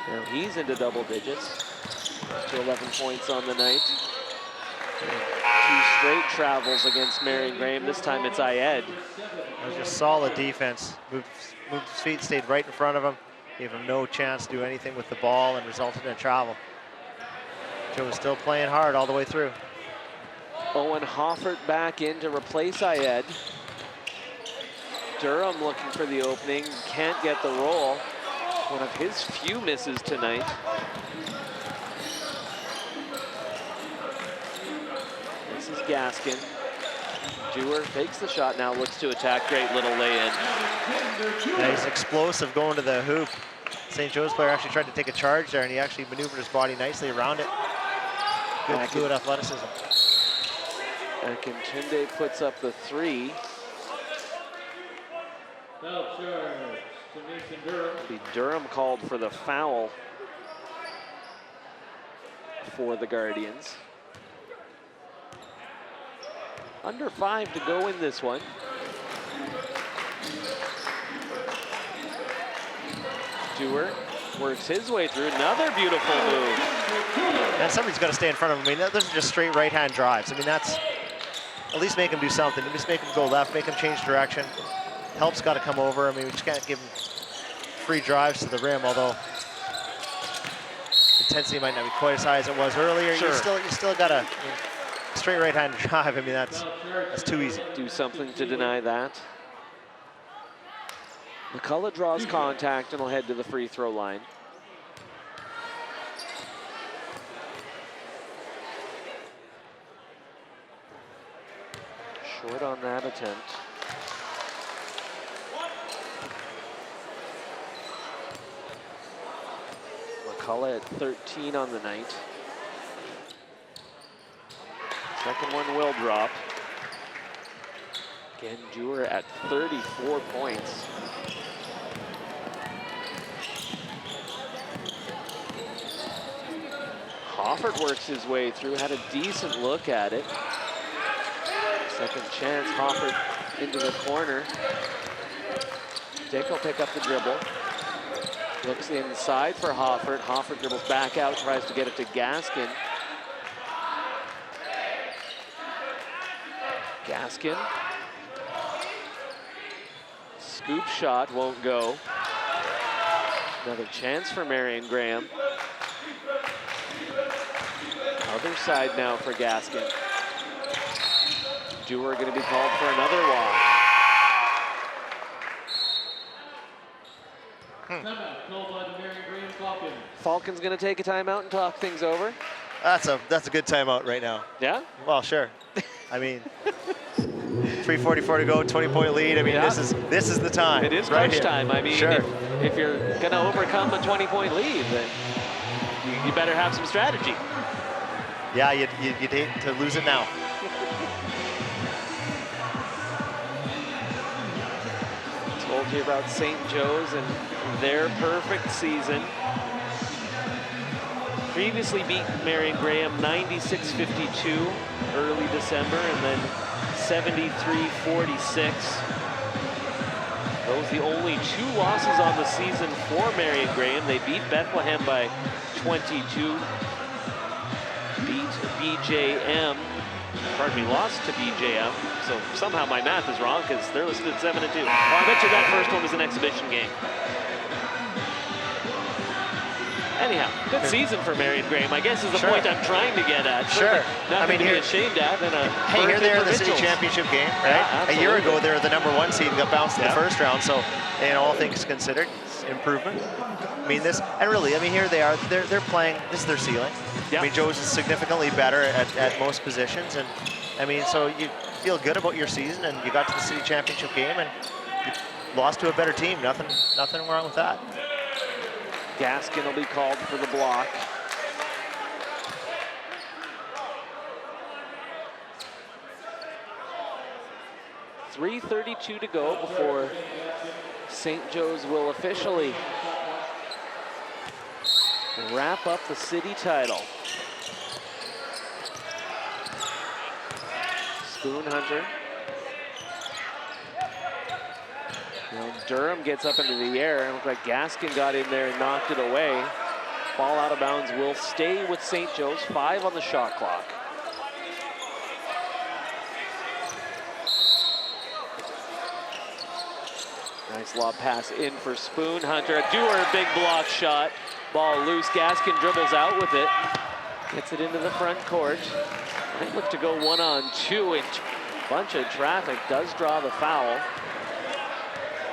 Now he's into double digits. To 11 points on the night. Two straight travels against Marion Graham. This time it's Ayed. That was just solid defense. Moved his feet, stayed right in front of him. Gave him no chance to do anything with the ball and resulted in a travel. Joe was still playing hard all the way through. Owen Hoffert back in to replace Ayed. Durham looking for the opening, can't get the roll. One of his few misses tonight. This is Gaskin. Dewar fakes the shot, now looks to attack. Great little lay-in. Yeah, he's explosive going to the hoop. St. Joe's player actually tried to take a charge there, and he actually maneuvered his body nicely around it. Good fluid athleticism. Akintunde puts up the three. Foul charge to Mason Durham. Durham called for the foul for the Guardians. Under 5 to go in this one. Dewar works his way through. Another beautiful move. And somebody's got to stay in front of him. I mean, those are just straight right-hand drives. I mean, that's, at least make him do something. At least make him go left, make him change direction. Help's got to come over. I mean, we just can't give him free drives to the rim, although intensity might not be quite as high as it was earlier. Sure. You still got to, straight right-hand drive. I mean, that's too easy. Do something to deny that. McCullough draws contact and will head to the free throw line. Short on that attempt. McCullough at 13 on the night. Second one will drop. Again, Dewar at 34 points. Hofford works his way through, had a decent look at it. Second chance, Hofford into the corner. Dick will pick up the dribble. Looks inside for Hofford. Hofford dribbles back out, tries to get it to Gaskin. Gaskin. Scoop shot won't go. Another chance for Marion Graham. Other side now for Gaskin. Dewar going to be called for another walk. Timeout called by the Marion Graham Falcons. Falcons going to take a timeout and talk things over. That's a good timeout right now. Yeah? Well, sure. I mean, 3:44 to go, 20-point lead. I mean, Yeah. this is the time. It is right crunch here. time. I mean, Sure. if you're going to overcome a 20-point lead, then you better have some strategy. Yeah, you'd hate to lose it now. Told you about St. Joe's and their perfect season. Previously beaten Marion Graham 96-52 early December, and then 73-46. Those the only 2 losses on the season for Marion Graham. They beat Bethlehem by 22. Beat BJM. Pardon me, lost to BJM. So somehow my math is wrong because they're listed at 7-2. Oh, I bet you that first one was an exhibition game. Anyhow, good season for Marion Graham, I guess is the point I'm trying to get at. Sure. Nothing to be ashamed at. Hey, here they are in the city championship game, right? Yeah, a year ago, they were the #1 seed and got bounced in the first round. So, in all things considered, it's improvement. I mean, here they are. They're playing. This is their ceiling. Yeah. I mean, Joe's is significantly better at most positions, and I mean, so you feel good about your season, and you got to the city championship game, and you lost to a better team. Nothing wrong with that. Gaskin will be called for the block. .332 to go before St. Joe's will officially wrap up the city title. Spoon Hunter. Now Durham gets up into the air. It looked like Gaskin got in there and knocked it away. Ball out of bounds will stay with St. Joe's. 5 on the shot clock. Nice lob pass in for Spoon Hunter. Dewar, big block shot. Ball loose. Gaskin dribbles out with it. Gets it into the front court. Might look to go 1-on-2, and bunch of traffic does draw the foul.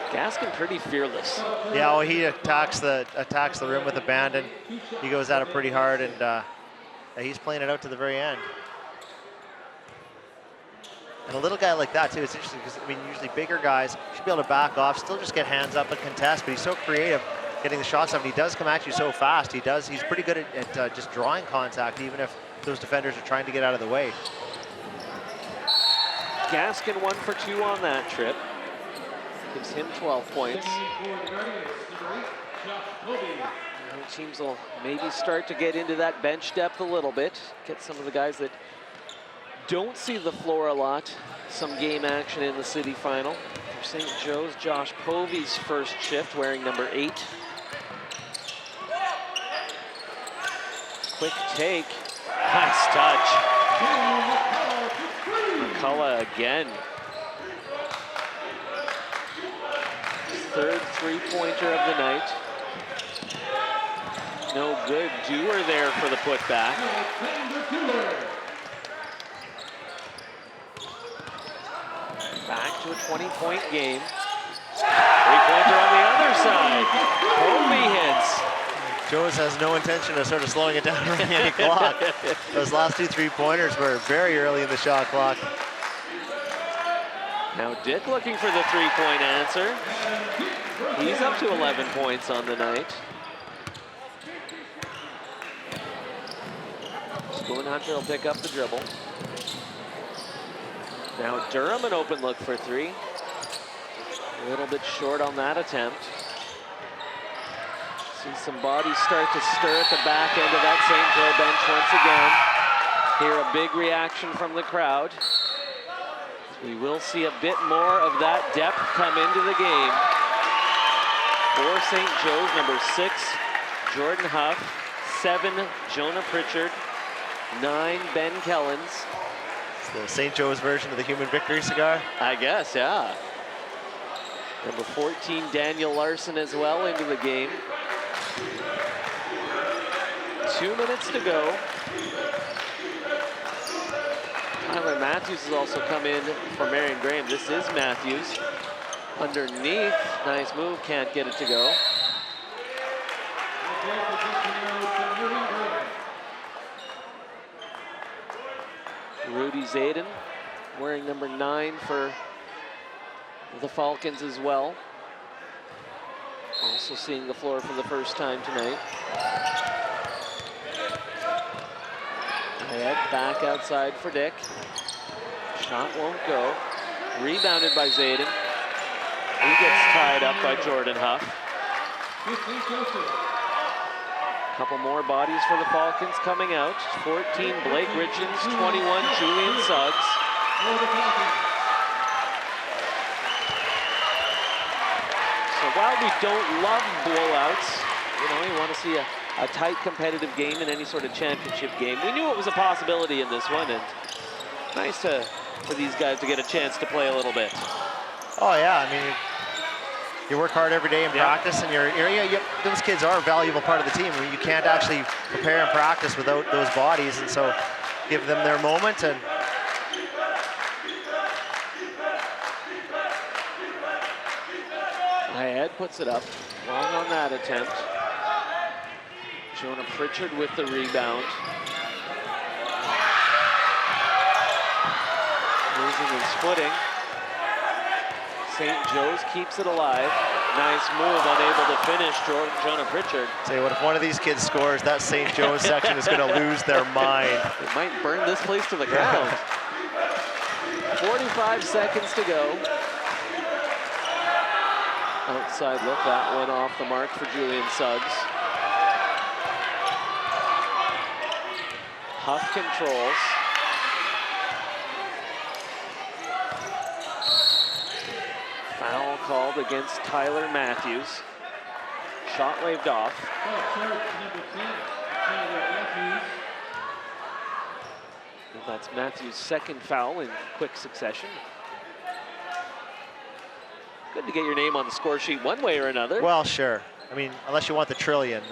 Gaskin pretty fearless. Yeah, well, he attacks the rim with abandon. He goes at it pretty hard, and he's playing it out to the very end. And a little guy like that too, it's interesting because I mean, usually bigger guys should be able to back off, still just get hands up and contest, but he's so creative getting the shots up, and he does come at you so fast. He's pretty good at just drawing contact, even if those defenders are trying to get out of the way. Gaskin 1 for 2 on that trip. Gives him 12 points. Teams will maybe start to get into that bench depth a little bit. Get some of the guys that don't see the floor a lot. Some game action in the city final. For St. Joe's, Josh Povey's first shift, wearing number 8. Quick take. Nice touch. McCullough again. Third three-pointer of the night. No good. Dewar there for the putback. Back to a 20-point game. Three-pointer on the other side. Kobe hits. Joes has no intention of sort of slowing it down or any clock. Those last 2 3-pointers were very early in the shot clock. Now Dick looking for the three-point answer. He's up to 11 points on the night. Hunter will pick up the dribble. Now Durham an open look for three. A little bit short on that attempt. See some bodies start to stir at the back end of that St. Joe bench once again. Hear a big reaction from the crowd. We will see a bit more of that depth come into the game. For St. Joe's, number 6, Jordan Huff. 7, Jonah Pritchard. 9, Ben Kellens. It's the St. Joe's version of the human victory cigar. I guess, yeah. Number 14, Daniel Larson as well into the game. 2 minutes to go. Tyler Matthews has also come in for Marion Graham. This is Matthews. Underneath, nice move, can't get it to go. Rudy Zayden wearing number 9 for the Falcons as well. Also seeing the floor for the first time tonight. Head back outside for Dick. Shot won't go. Rebounded by Zayden. He gets tied up by Jordan Huff. Couple more bodies for the Falcons coming out. 14, Blake Richens. 21, Julian Suggs. So while we don't love blowouts, you want to see a tight competitive game in any sort of championship game. We knew it was a possibility in this one, and nice for these guys to get a chance to play a little bit. Oh yeah, I mean, you work hard every day in practice, and those kids are a valuable part of the team. I mean, you can't actually prepare and practice without those bodies, and so give them their moment. And Ed puts it up, long on that attempt. Jonah Pritchard with the rebound. Losing his footing. St. Joe's keeps it alive. Nice move, unable to finish, Jonah Pritchard. Say, what if one of these kids scores? That St. Joe's section is going to lose their mind. It might burn this place to the ground. 45 seconds to go. Outside look, that went off the mark for Julian Suggs. Huff controls. Foul called against Tyler Matthews. Shot waved off. And that's Matthews' second foul in quick succession. Good to get your name on the score sheet one way or another. Well, sure. I mean, unless you want the trillion.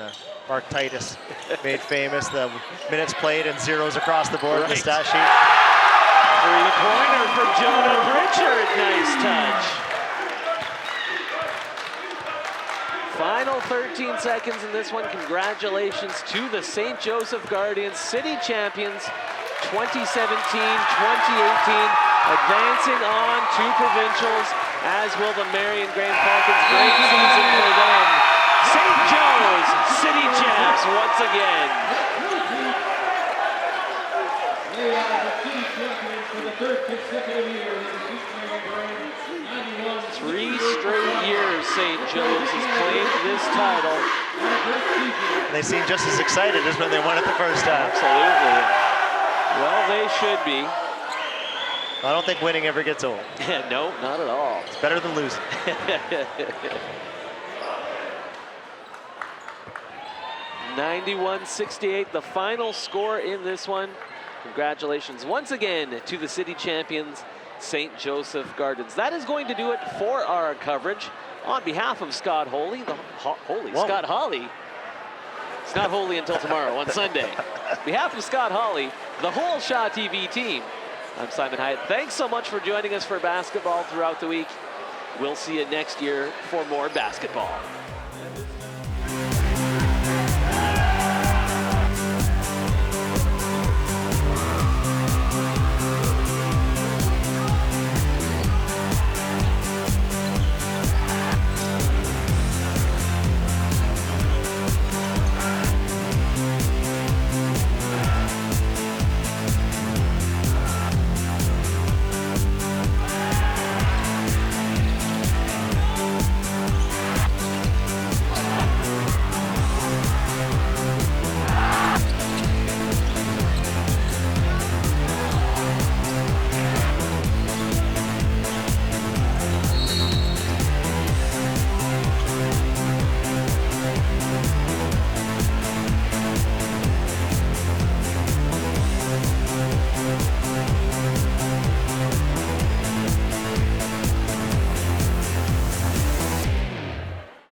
Mark Titus made famous the minutes played and zeros across the board in the stat sheet. Three-pointer for Jonah Pritchard. Nice touch. Final 13 seconds in this one. Congratulations to the St. Joseph Guardians, city champions 2017-2018, advancing on to provincials, as will the Marion Graham Falcons. Great season for them. St. Joe's city champs once again. They are the city champions for the 3rd consecutive year. 3 straight years St. Joe's has claimed this title. And they seem just as excited as when they won it the first time. Absolutely. Well, they should be. I don't think winning ever gets old. No, not at all. It's better than losing. 91-68, the final score in this one. Congratulations once again to the city champions, St. Joseph Guardians. That is going to do it for our coverage. On behalf of Scott Holy, Scott Hawley. It's not holy until tomorrow on Sunday. On behalf of Scott Hawley, the whole Shaw TV team, I'm Simon Hyatt. Thanks so much for joining us for basketball throughout the week. We'll see you next year for more basketball.